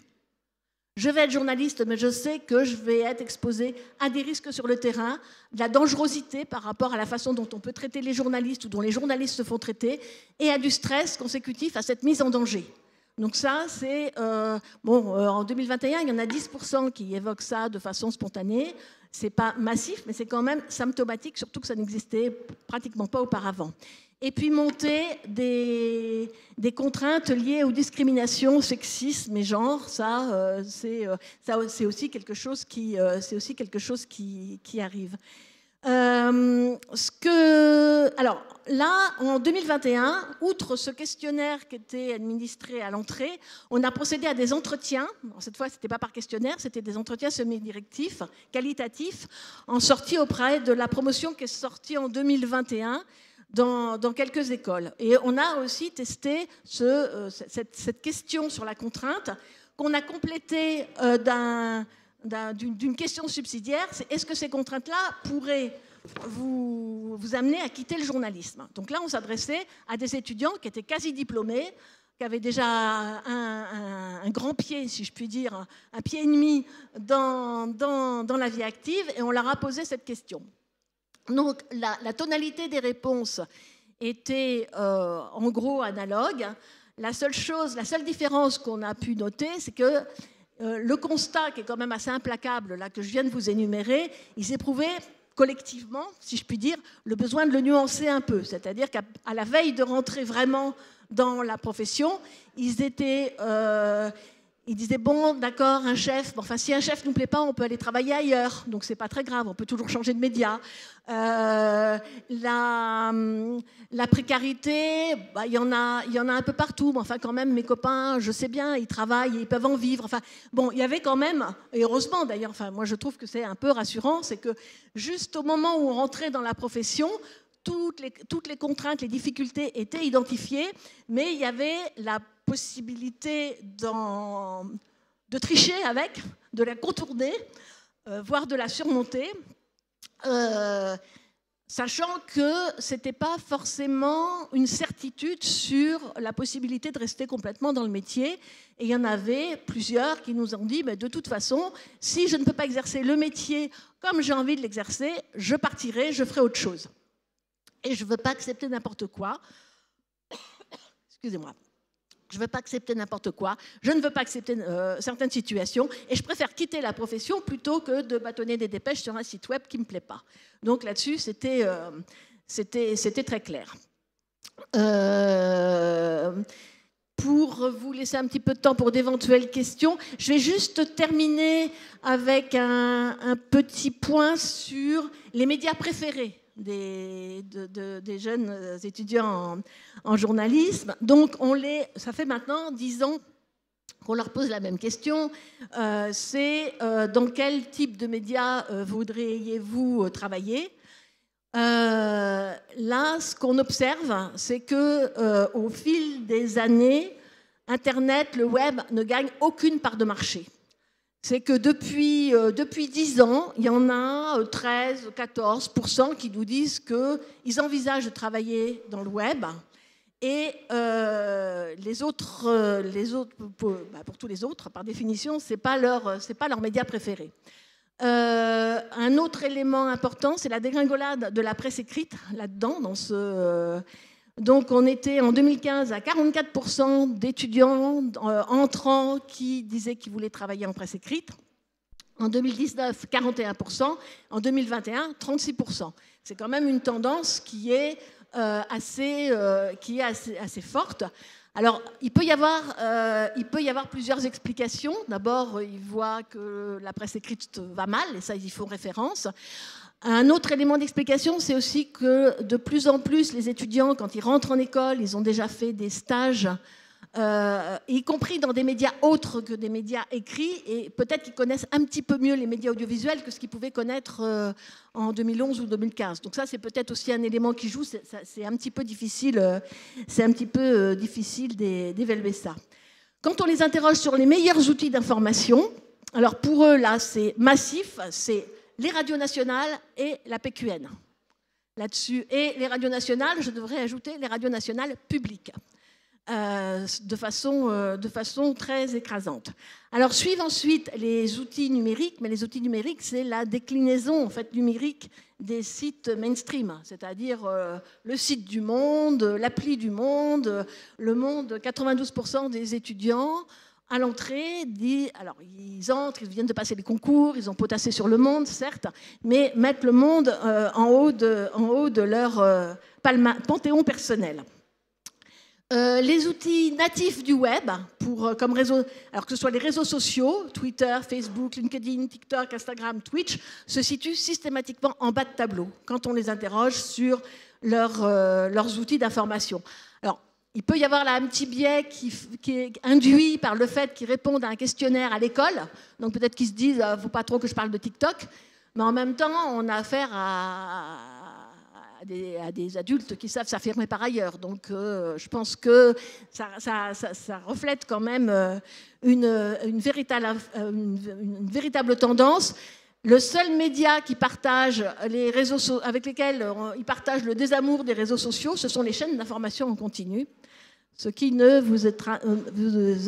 Je vais être journaliste, mais je sais que je vais être exposée à des risques sur le terrain, de la dangerosité par rapport à la façon dont on peut traiter les journalistes ou dont les journalistes se font traiter, et à du stress consécutif à cette mise en danger. Donc ça, c'est... en 2021, il y en a 10% qui évoquent ça de façon spontanée. C'est pas massif, mais c'est quand même symptomatique, surtout que ça n'existait pratiquement pas auparavant. Et puis monter des contraintes liées aux discriminations, sexisme et genre, c'est aussi quelque chose qui arrive. Alors là, en 2021, outre ce questionnaire qui était administré à l'entrée, on a procédé à des entretiens. Cette fois, ce n'était pas par questionnaire, c'était des entretiens semi-directifs, qualitatifs, en sortie auprès de la promotion qui est sortie en 2021 dans quelques écoles. Et on a aussi testé cette question sur la contrainte qu'on a complétée d'une question subsidiaire, c'est est-ce que ces contraintes-là pourraient vous amener à quitter le journalisme? Donc là, on s'adressait à des étudiants qui étaient quasi diplômés, qui avaient déjà un grand pied, si je puis dire, un pied et demi dans la vie active, et on leur a posé cette question. Donc la tonalité des réponses était en gros analogue. La seule différence qu'on a pu noter, c'est que le constat, qui est quand même assez implacable, là, que je viens de vous énumérer, ils éprouvaient collectivement, si je puis dire, le besoin de le nuancer un peu. C'est-à-dire qu'à la veille de rentrer vraiment dans la profession, ils disaient, bon, d'accord, un chef, bon, enfin, si un chef ne nous plaît pas, on peut aller travailler ailleurs, donc c'est pas très grave, on peut toujours changer de média. La La précarité, il y en a un peu partout. Mais enfin, quand même, mes copains, je sais bien, ils travaillent, ils peuvent en vivre. Enfin, bon, il y avait quand même, et heureusement d'ailleurs, enfin, moi je trouve que c'est un peu rassurant, c'est que juste au moment où on rentrait dans la profession, toutes les contraintes, les difficultés étaient identifiées, mais il y avait la possibilité de tricher avec, de la contourner, voire de la surmonter, sachant que ce n'était pas forcément une certitude sur la possibilité de rester complètement dans le métier. Et il y en avait plusieurs qui nous ont dit, mais de toute façon, si je ne peux pas exercer le métier comme j'ai envie de l'exercer, je partirai, je ferai autre chose. Et je ne veux pas accepter n'importe quoi. Excusez-moi. Je ne veux pas accepter n'importe quoi, je ne veux pas accepter certaines situations, et je préfère quitter la profession plutôt que de bâtonner des dépêches sur un site web qui ne me plaît pas. Donc là-dessus, c'était très clair. Pour vous laisser un petit peu de temps pour d'éventuelles questions, je vais juste terminer avec un petit point sur les médias préférés des jeunes étudiants en journalisme. Donc, ça fait maintenant 10 ans qu'on leur pose la même question. C'est dans quel type de médias voudriez-vous travailler ? Là, ce qu'on observe, c'est qu'au fil des années, Internet, le web ne gagne aucune part de marché. C'est que depuis 10 ans, il y en a 13-14% qui nous disent qu'ils envisagent de travailler dans le web. Et les autres, pour tous les autres, par définition, ce n'est pas leur média préféré. Un autre élément important, c'est la dégringolade de la presse écrite là-dedans. Donc on était en 2015 à 44% d'étudiants entrants qui disaient qu'ils voulaient travailler en presse écrite. En 2019, 41%. En 2021, 36%. C'est quand même une tendance qui est assez forte. Alors, il peut y avoir plusieurs explications. D'abord, ils voient que la presse écrite va mal, et ça, ils y font référence. Un autre élément d'explication, c'est aussi que de plus en plus, les étudiants, quand ils rentrent en école, ils ont déjà fait des stages, y compris dans des médias autres que des médias écrits, et peut-être qu'ils connaissent un petit peu mieux les médias audiovisuels que ce qu'ils pouvaient connaître en 2011 ou 2015. Donc ça, c'est peut-être aussi un élément qui joue. C'est un petit peu difficile, d'évaluer ça. Quand on les interroge sur les meilleurs outils d'information, alors pour eux, là, c'est massif, c'est les radios nationales et la PQN. Là-dessus, et les radios nationales, je devrais ajouter les radios nationales publiques. De façon très écrasante. Alors suivent ensuite les outils numériques, mais les outils numériques, c'est la déclinaison en fait, numérique des sites mainstream, c'est-à-dire le site du Monde, l'appli du Monde, le Monde, 92% des étudiants à l'entrée alors ils entrent, ils viennent de passer les concours, ils ont potassé sur le Monde, certes, mais mettent le Monde en haut de leur panthéon personnel. Les outils natifs du web, comme réseau, alors que ce soit les réseaux sociaux, Twitter, Facebook, LinkedIn, TikTok, Instagram, Twitch, se situent systématiquement en bas de tableau quand on les interroge sur leurs outils d'information. Alors, il peut y avoir là un petit biais qui est induit par le fait qu'ils répondent à un questionnaire à l'école, donc peut-être qu'ils se disent « faut pas trop que je parle de TikTok », mais en même temps, on a affaire à des adultes qui savent s'affirmer par ailleurs. Donc, je pense que ça reflète quand même une véritable tendance. Le seul média qui partage avec lesquels ils partagent le désamour des réseaux sociaux, ce sont les chaînes d'information en continu, ce qui ne vous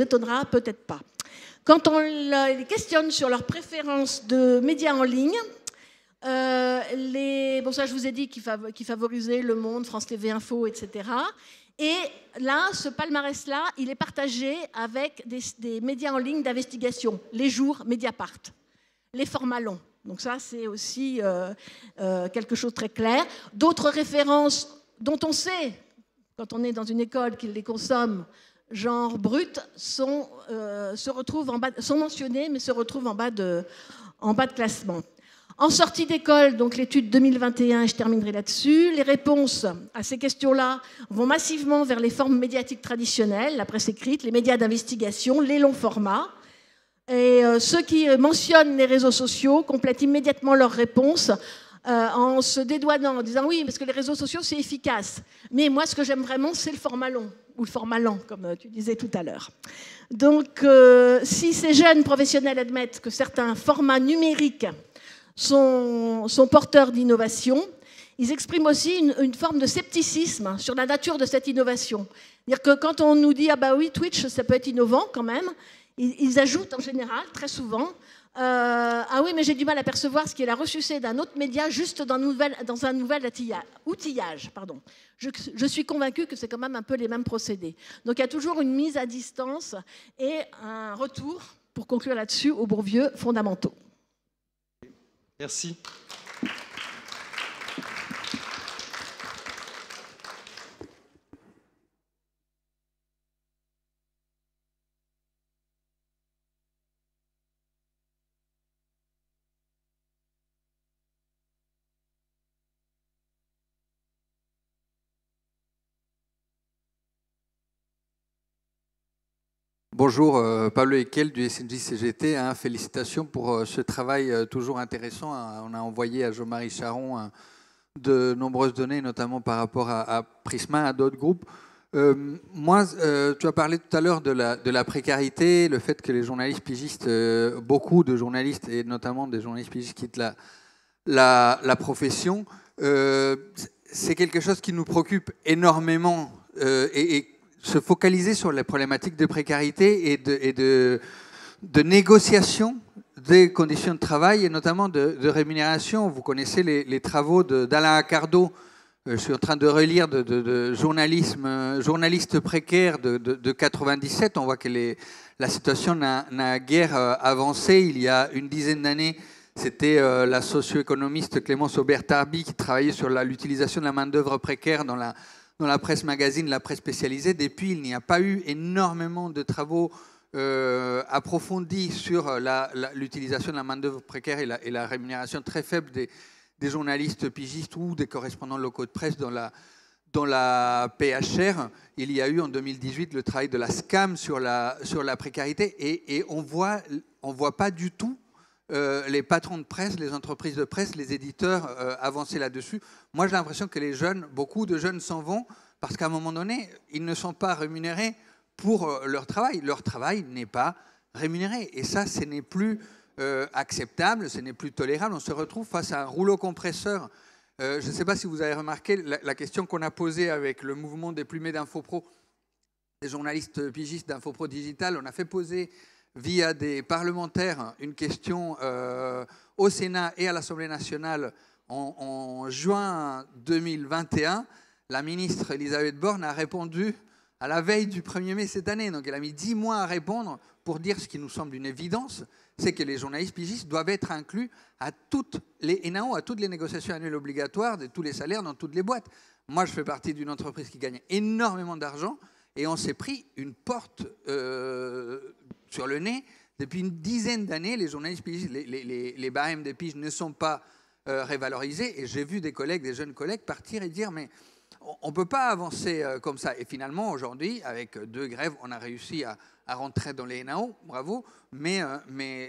étonnera peut-être pas. Quand on les questionne sur leurs préférences de médias en ligne, ça je vous ai dit qu'ils favorisaient Le Monde, France TV Info, etc. Et là, ce palmarès-là, il est partagé avec des médias en ligne d'investigation, Les Jours, Mediapart, les formats longs. Donc ça, c'est aussi quelque chose de très clair. D'autres références dont on sait, quand on est dans une école, qu'ils les consomment, genre brut, sont mentionnées, mais se retrouvent en bas de classement. En sortie d'école, donc l'étude 2021, je terminerai là-dessus, les réponses à ces questions-là vont massivement vers les formes médiatiques traditionnelles, la presse écrite, les médias d'investigation, les longs formats. Et ceux qui mentionnent les réseaux sociaux complètent immédiatement leurs réponses en se dédouanant, en disant oui, parce que les réseaux sociaux, c'est efficace. Mais moi, ce que j'aime vraiment, c'est le format long, ou le format lent, comme tu disais tout à l'heure. Donc, si ces jeunes professionnels admettent que certains formats numériques sont porteurs d'innovation, ils expriment aussi une forme de scepticisme sur la nature de cette innovation. C'est-à-dire que quand on nous dit « Ah bah oui, Twitch, ça peut être innovant quand même », ils ajoutent en général, très souvent, ah oui, mais j'ai du mal à percevoir ce qui est la ressucée d'un autre média juste dans un nouvel outillage. Pardon. Je suis convaincue que c'est quand même un peu les mêmes procédés. Donc il y a toujours une mise à distance et un retour, pour conclure là-dessus, aux Bourdieu fondamentaux. Merci. Bonjour, Pablo Ekel du SNJ-CGT. Félicitations pour ce travail toujours intéressant. On a envoyé à Jean-Marie Charon de nombreuses données, notamment par rapport à Prisma, à d'autres groupes. Moi, tu as parlé tout à l'heure de la précarité, le fait que les journalistes pigistes, beaucoup de journalistes, et notamment des journalistes pigistes, quittent la profession. C'est quelque chose qui nous préoccupe énormément et se focaliser sur les problématiques de précarité et de négociation des conditions de travail et notamment de rémunération. Vous connaissez les travaux d'Alain Accardo. Je suis en train de relire de journalistes précaires de 97. On voit que la situation n'a guère avancé. Il y a une dizaine d'années, c'était la socio-économiste Clémence Aubert-Tarby qui travaillait sur l'utilisation de la main-d'œuvre précaire dans la presse magazine, la presse spécialisée. Depuis, il n'y a pas eu énormément de travaux approfondis sur l'utilisation de la main-d'œuvre précaire et la rémunération très faible des journalistes pigistes ou des correspondants locaux de presse dans la PHR. Il y a eu en 2018 le travail de la SCAM sur la précarité et on voit pas du tout les patrons de presse, les entreprises de presse, les éditeurs avancer là-dessus. Moi, j'ai l'impression que beaucoup de jeunes s'en vont parce qu'à un moment donné, ils ne sont pas rémunérés pour leur travail. Leur travail n'est pas rémunéré. Et ça, ce n'est plus acceptable, ce n'est plus tolérable. On se retrouve face à un rouleau compresseur. Je ne sais pas si vous avez remarqué la question qu'on a posée avec le mouvement des plumés d'Infopro, des journalistes pigistes d'Infopro Digital. On a fait poser via des parlementaires une question au Sénat et à l'Assemblée nationale en juin 2021. La ministre Elisabeth Borne a répondu à la veille du 1er mai cette année. Donc elle a mis 10 mois à répondre pour dire ce qui nous semble une évidence, c'est que les journalistes pigistes doivent être inclus à toutes les ENAO, à toutes les négociations annuelles obligatoires de tous les salaires dans toutes les boîtes. Moi, je fais partie d'une entreprise qui gagne énormément d'argent et on s'est pris une porte sur le nez. Depuis une dizaine d'années, les journalistes pigistes, les barèmes des piges ne sont pas révalorisés. Et j'ai vu des jeunes collègues partir et dire mais on ne peut pas avancer comme ça. Et finalement, aujourd'hui, avec 2 grèves, on a réussi à rentrer dans les NAO, bravo. Mais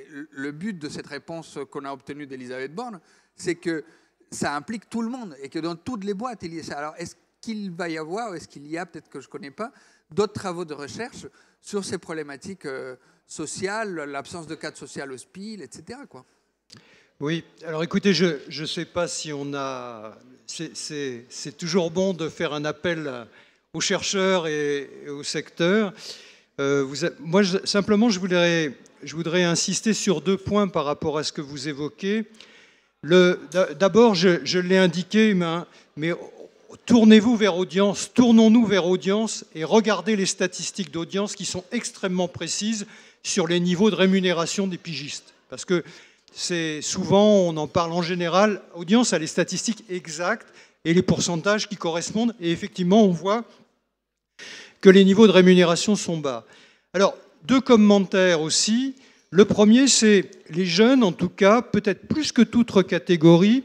le but de cette réponse qu'on a obtenue d'Elisabeth Borne, c'est que ça implique tout le monde et que dans toutes les boîtes, il y a ça. Alors, est-ce qu'il va y avoir, est-ce qu'il y a, peut-être que je ne connais pas, d'autres travaux de recherche sur ces problématiques sociales, l'absence de cadre social au SPIL, etc. quoi. Oui, alors écoutez, je ne sais pas si on a... C'est toujours bon de faire un appel aux chercheurs et au secteur. Moi, simplement, je voudrais insister sur 2 points par rapport à ce que vous évoquez. D'abord, je l'ai indiqué, mais tournons-nous vers audience et regardez les statistiques d'audience qui sont extrêmement précises sur les niveaux de rémunération des pigistes. Parce que c'est souvent, on en parle en général, audience a les statistiques exactes et les pourcentages qui correspondent. Et effectivement, on voit que les niveaux de rémunération sont bas. Alors, 2 commentaires aussi. Le premier, c'est les jeunes, en tout cas, peut-être plus que toute autre catégorie,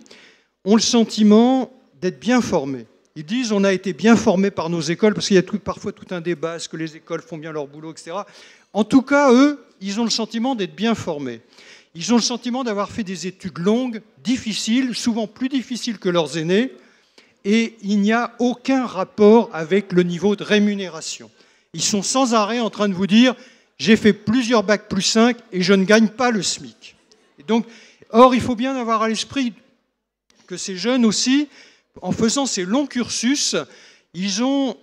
ont le sentiment d'être bien formés. Ils disent on a été bien formés par nos écoles, parce qu'il y a parfois tout un débat, est-ce que les écoles font bien leur boulot, etc. En tout cas, eux, ils ont le sentiment d'être bien formés. Ils ont le sentiment d'avoir fait des études longues, difficiles, souvent plus difficiles que leurs aînés, et il n'y a aucun rapport avec le niveau de rémunération. Ils sont sans arrêt en train de vous dire « j'ai fait plusieurs bacs plus 5 et je ne gagne pas le SMIC ». Or, il faut bien avoir à l'esprit que ces jeunes aussi, en faisant ces longs cursus, ils ont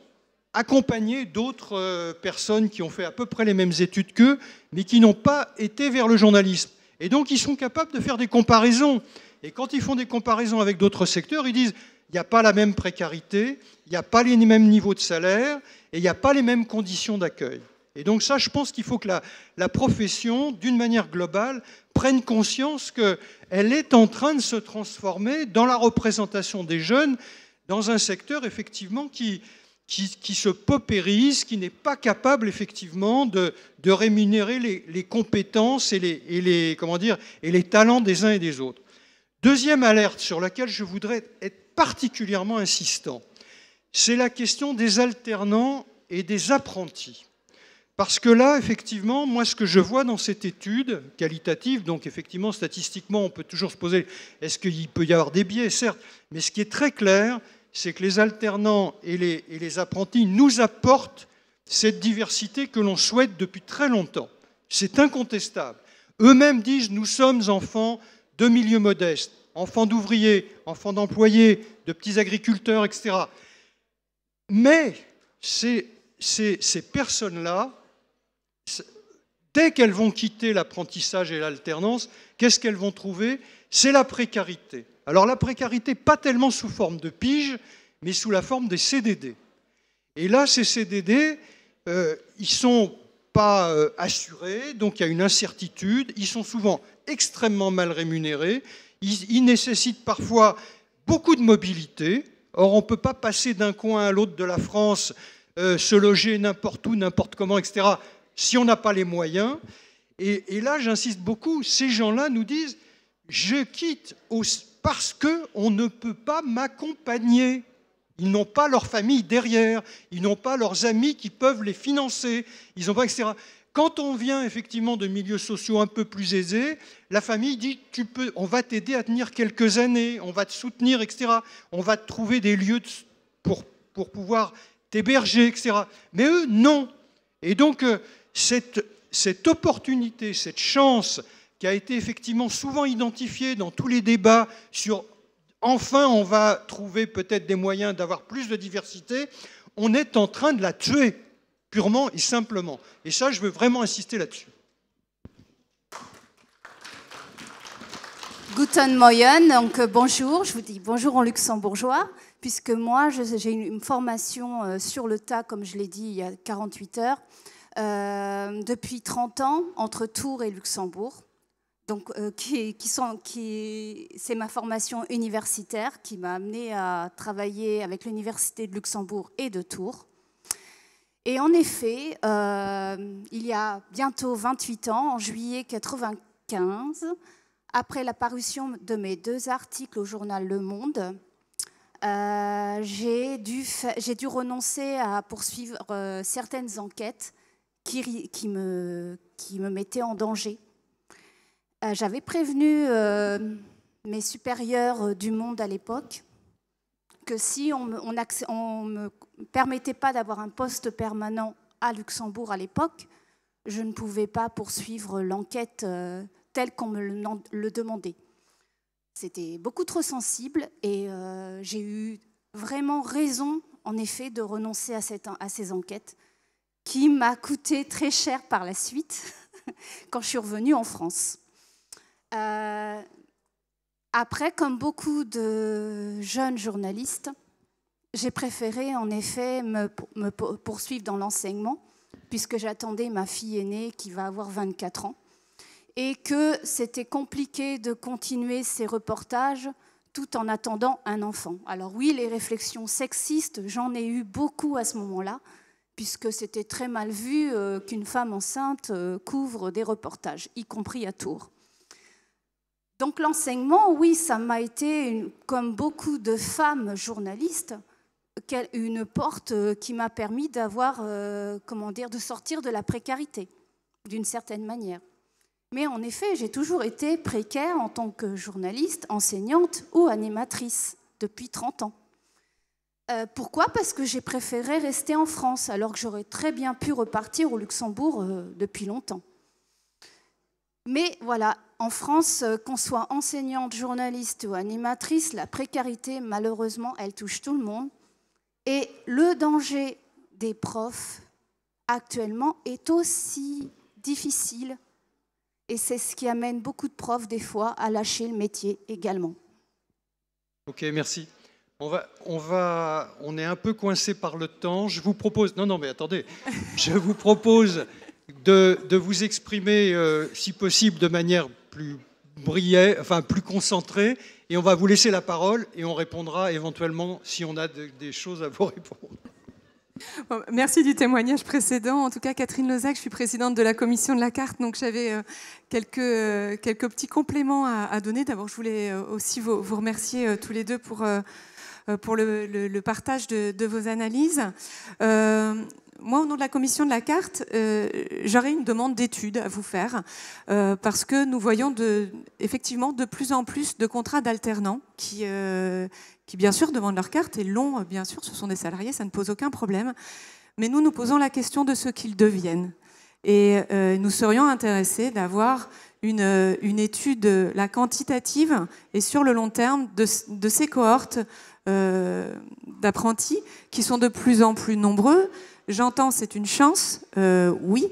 accompagné d'autres personnes qui ont fait à peu près les mêmes études qu'eux, mais qui n'ont pas été vers le journalisme. Et donc, ils sont capables de faire des comparaisons. Et quand ils font des comparaisons avec d'autres secteurs, ils disent il n'y a pas la même précarité, il n'y a pas les mêmes niveaux de salaire, et il n'y a pas les mêmes conditions d'accueil. Et donc ça, je pense qu'il faut que la profession, d'une manière globale, prenne conscience qu'elle est en train de se transformer dans la représentation des jeunes dans un secteur, effectivement, qui se paupérise, qui n'est pas capable, effectivement, de rémunérer les compétences et les talents des uns et des autres. Deuxième alerte sur laquelle je voudrais être particulièrement insistant, c'est la question des alternants et des apprentis. Parce que là, effectivement, moi, ce que je vois dans cette étude qualitative, donc effectivement, statistiquement, on peut toujours se poser, est-ce qu'il peut y avoir des biais, certes, mais ce qui est très clair, c'est que les alternants et les apprentis nous apportent cette diversité que l'on souhaite depuis très longtemps. C'est incontestable. Eux-mêmes disent, nous sommes enfants de milieux modestes, enfants d'ouvriers, enfants d'employés, de petits agriculteurs, etc. Mais ces personnes-là, dès qu'elles vont quitter l'apprentissage et l'alternance, qu'est-ce qu'elles vont trouver? C'est la précarité. Alors la précarité, pas tellement sous forme de pige, mais sous la forme des CDD. Et là, ces CDD, ils ne sont pas assurés, donc il y a une incertitude, ils sont souvent extrêmement mal rémunérés, ils nécessitent parfois beaucoup de mobilité. Or, on ne peut pas passer d'un coin à l'autre de la France, se loger n'importe où, n'importe comment, etc., si on n'a pas les moyens. Et là, j'insiste beaucoup, ces gens-là nous disent « je quitte parce qu'on ne peut pas m'accompagner ». Ils n'ont pas leur famille derrière, ils n'ont pas leurs amis qui peuvent les financer, ils n'ont pas, etc. Quand on vient effectivement de milieux sociaux un peu plus aisés, la famille dit on va t'aider à tenir quelques années, on va te soutenir, etc. On va te trouver des lieux pour pouvoir t'héberger, etc. Mais eux, non. Et donc, cette opportunité, cette chance qui a été effectivement souvent identifiée dans tous les débats sur enfin on va trouver peut-être des moyens d'avoir plus de diversité, on est en train de la tuer, purement et simplement. Et ça, je veux vraiment insister là-dessus. Guten Morgen, donc bonjour, je vous dis bonjour en luxembourgeois, puisque moi j'ai une formation sur le tas, comme je l'ai dit il y a 48 heures, depuis 30 ans entre Tours et Luxembourg. Donc, c'est ma formation universitaire qui m'a amenée à travailler avec l'Université de Luxembourg et de Tours. Et en effet, il y a bientôt 28 ans, en juillet 1995, après la parution de mes 2 articles au journal Le Monde, j'ai dû renoncer à poursuivre certaines enquêtes qui me mettaient en danger. J'avais prévenu mes supérieurs du Monde à l'époque que si on ne me permettait pas d'avoir un poste permanent à Luxembourg à l'époque, je ne pouvais pas poursuivre l'enquête telle qu'on me le demandait. C'était beaucoup trop sensible et j'ai eu vraiment raison, en effet, de renoncer à ces enquêtes qui m'a coûté très cher par la suite quand je suis revenue en France. Après, comme beaucoup de jeunes journalistes, j'ai préféré en effet me poursuivre dans l'enseignement, puisque j'attendais ma fille aînée qui va avoir 24 ans, et que c'était compliqué de continuer ces reportages tout en attendant un enfant. Alors oui, les réflexions sexistes, j'en ai eu beaucoup à ce moment-là, puisque c'était très mal vu qu'une femme enceinte couvre des reportages, y compris à Tours. Donc l'enseignement, oui, ça m'a été, comme beaucoup de femmes journalistes, une porte qui m'a permis d'avoir, de sortir de la précarité, d'une certaine manière. Mais en effet, j'ai toujours été précaire en tant que journaliste, enseignante ou animatrice depuis 30 ans. Pourquoi ? Parce que j'ai préféré rester en France, alors que j'aurais très bien pu repartir au Luxembourg depuis longtemps. Mais voilà, en France, qu'on soit enseignante, journaliste ou animatrice, la précarité, malheureusement, elle touche tout le monde. Et le danger des profs, actuellement, est aussi difficile. Et c'est ce qui amène beaucoup de profs, des fois, à lâcher le métier également. Ok, merci. On est un peu coincé par le temps. Je vous propose... Non, mais attendez. Je vous propose de vous exprimer, si possible, de manière plus plus concentrée. Et on va vous laisser la parole et on répondra éventuellement si on a des choses à vous répondre. Bon, merci du témoignage précédent. En tout cas, Catherine Lozac, je suis présidente de la commission de la carte, donc j'avais quelques petits compléments à donner. D'abord, je voulais aussi vous remercier tous les deux pour le partage de vos analyses. Moi, au nom de la commission de la carte, j'aurais une demande d'étude à vous faire parce que nous voyons effectivement de plus en plus de contrats d'alternants qui bien sûr demandent leur carte et l'ont, bien sûr, ce sont des salariés, ça ne pose aucun problème. Mais nous posons la question de ce qu'ils deviennent. Et nous serions intéressés d'avoir une étude, la quantitative et sur le long terme de ces cohortes d'apprentis qui sont de plus en plus nombreux. J'entends, c'est une chance, oui,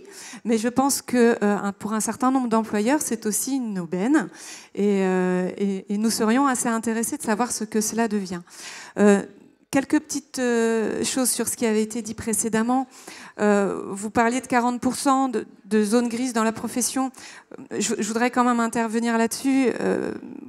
mais je pense que pour un certain nombre d'employeurs, c'est aussi une aubaine et nous serions assez intéressés de savoir ce que cela devient. Quelques petites choses sur ce qui avait été dit précédemment. Vous parliez de 40% de zones grises dans la profession. Je voudrais quand même intervenir là-dessus.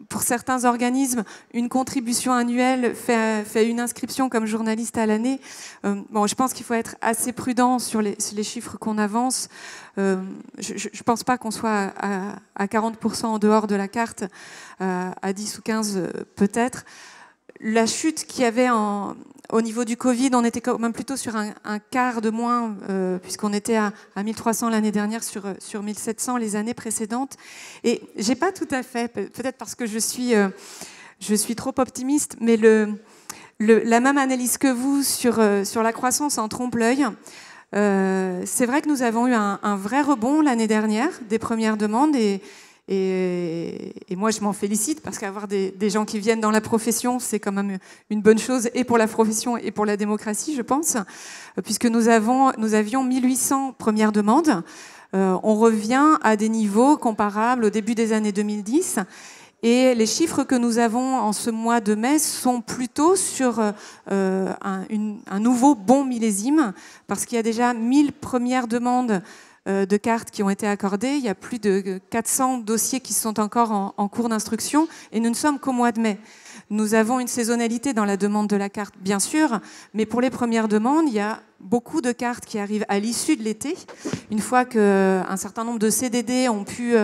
Pour certains organismes, une contribution annuelle fait une inscription comme journaliste à l'année. Bon, je pense qu'il faut être assez prudent sur les chiffres qu'on avance. Je ne pense pas qu'on soit à 40% en dehors de la carte, à 10 ou 15 peut-être. La chute qu'il y avait au niveau du Covid, on était quand même plutôt sur un quart de moins, puisqu'on était à 1300 l'année dernière sur 1700 les années précédentes. Et j'ai pas tout à fait, peut-être parce que je suis trop optimiste, mais la même analyse que vous sur la croissance en trompe-l'œil. C'est vrai que nous avons eu un vrai rebond l'année dernière des premières demandes et moi, je m'en félicite parce qu'avoir des gens qui viennent dans la profession, c'est quand même une bonne chose et pour la profession et pour la démocratie, je pense, puisque nous avions 1800 premières demandes. On revient à des niveaux comparables au début des années 2010. Et les chiffres que nous avons en ce mois de mai sont plutôt sur un nouveau bon millésime, parce qu'il y a déjà 1000 premières demandes de cartes qui ont été accordées. Il y a plus de 400 dossiers qui sont encore en cours d'instruction et nous ne sommes qu'au mois de mai. Nous avons une saisonnalité dans la demande de la carte, bien sûr, mais pour les premières demandes, il y a beaucoup de cartes qui arrivent à l'issue de l'été, une fois qu'un certain nombre de CDD ont pu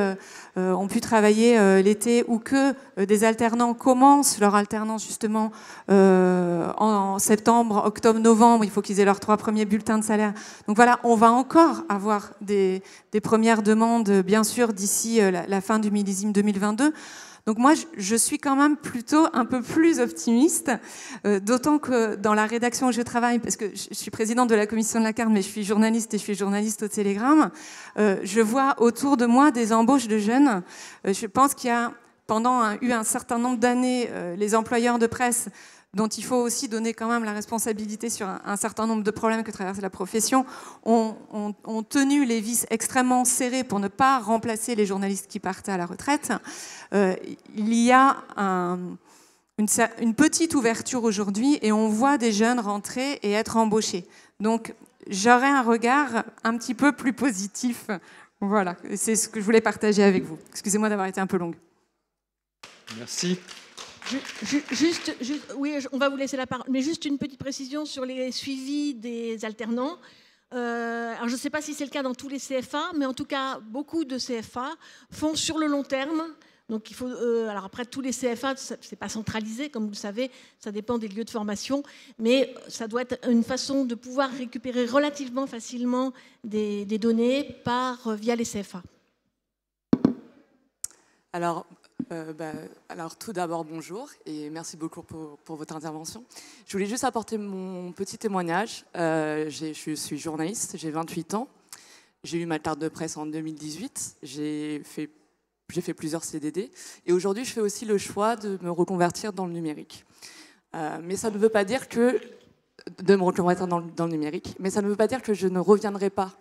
travailler l'été ou que des alternants commencent leur alternance justement en septembre, octobre, novembre. Il faut qu'ils aient leurs 3 premiers bulletins de salaire. Donc voilà, on va encore avoir des premières demandes, bien sûr, d'ici la fin du millésime 2022. Donc moi, je suis quand même plutôt un peu plus optimiste, d'autant que dans la rédaction où je travaille, parce que je suis présidente de la commission de la carte, mais je suis journaliste et je suis journaliste au Télégramme, je vois autour de moi des embauches de jeunes. Je pense qu'il y a eu un certain nombre d'années, les employeurs de presse, dont il faut aussi donner quand même la responsabilité sur un certain nombre de problèmes que traverse la profession, ont tenu les vis extrêmement serrés pour ne pas remplacer les journalistes qui partaient à la retraite. Il y a une petite ouverture aujourd'hui et on voit des jeunes rentrer et être embauchés. Donc j'aurais un regard un petit peu plus positif. Voilà, c'est ce que je voulais partager avec vous. Excusez-moi d'avoir été un peu longue. Merci. Oui, on va vous laisser la parole, mais juste une petite précision sur les suivis des alternants. Alors je ne sais pas si c'est le cas dans tous les CFA, mais en tout cas, beaucoup de CFA font sur le long terme. Donc il faut, alors après, tous les CFA, ce n'est pas centralisé, comme vous le savez, ça dépend des lieux de formation, mais ça doit être une façon de pouvoir récupérer relativement facilement des données via les CFA. Alors tout d'abord, bonjour et merci beaucoup pour votre intervention. Je voulais juste apporter mon petit témoignage. Je suis journaliste, j'ai 28 ans. J'ai eu ma carte de presse en 2018. J'ai fait plusieurs CDD. Et aujourd'hui, je fais aussi le choix de me reconvertir dans le numérique. Mais ça ne veut pas dire que... de me reconvertir dans le numérique. Mais ça ne veut pas dire que je ne reviendrai pas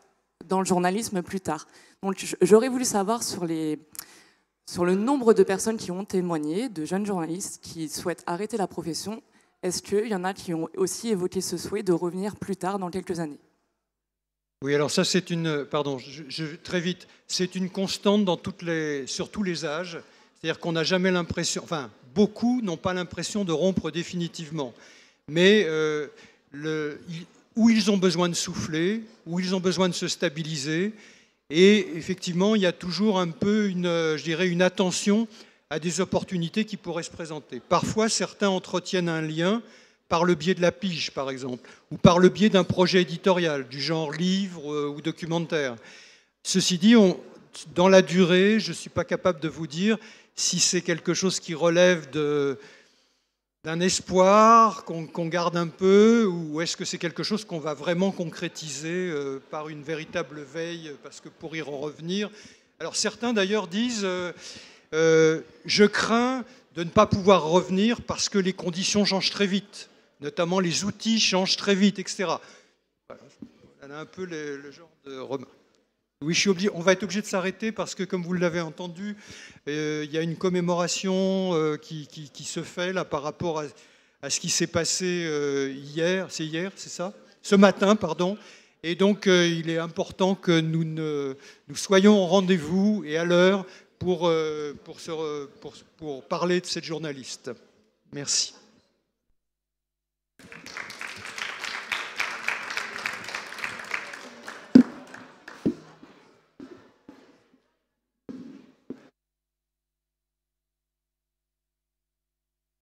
dans le journalisme plus tard. Donc j'aurais voulu savoir sur le nombre de personnes qui ont témoigné, de jeunes journalistes qui souhaitent arrêter la profession. Est-ce qu'il y en a qui ont aussi évoqué ce souhait de revenir plus tard dans quelques années ? Oui, alors ça c'est une... Pardon, très vite. C'est une constante sur tous les âges. C'est-à-dire qu'on n'a jamais l'impression... Enfin, beaucoup n'ont pas l'impression de rompre définitivement. Mais où ils ont besoin de souffler, où ils ont besoin de se stabiliser. Et effectivement, il y a toujours un peu, une attention à des opportunités qui pourraient se présenter. Parfois, certains entretiennent un lien par le biais de la pige, par exemple, ou par le biais d'un projet éditorial, du genre livre ou documentaire. Ceci dit, dans la durée, je ne suis pas capable de vous dire si c'est quelque chose qui relève d'un espoir qu'on garde un peu, ou est-ce que c'est quelque chose qu'on va vraiment concrétiser par une véritable veille, parce que pour y revenir... Alors certains d'ailleurs disent je crains de ne pas pouvoir revenir parce que les conditions changent très vite, notamment les outils changent très vite, etc. Voilà. Elle a un peu le genre de remarque. Oui, on va être obligé de s'arrêter parce que, comme vous l'avez entendu, il y a une commémoration qui se fait là par rapport à ce qui s'est passé hier. C'est hier, c'est ça ? Ce matin, pardon. Et donc, il est important que nous soyons au rendez-vous et à l'heure pour parler de cette journaliste. Merci.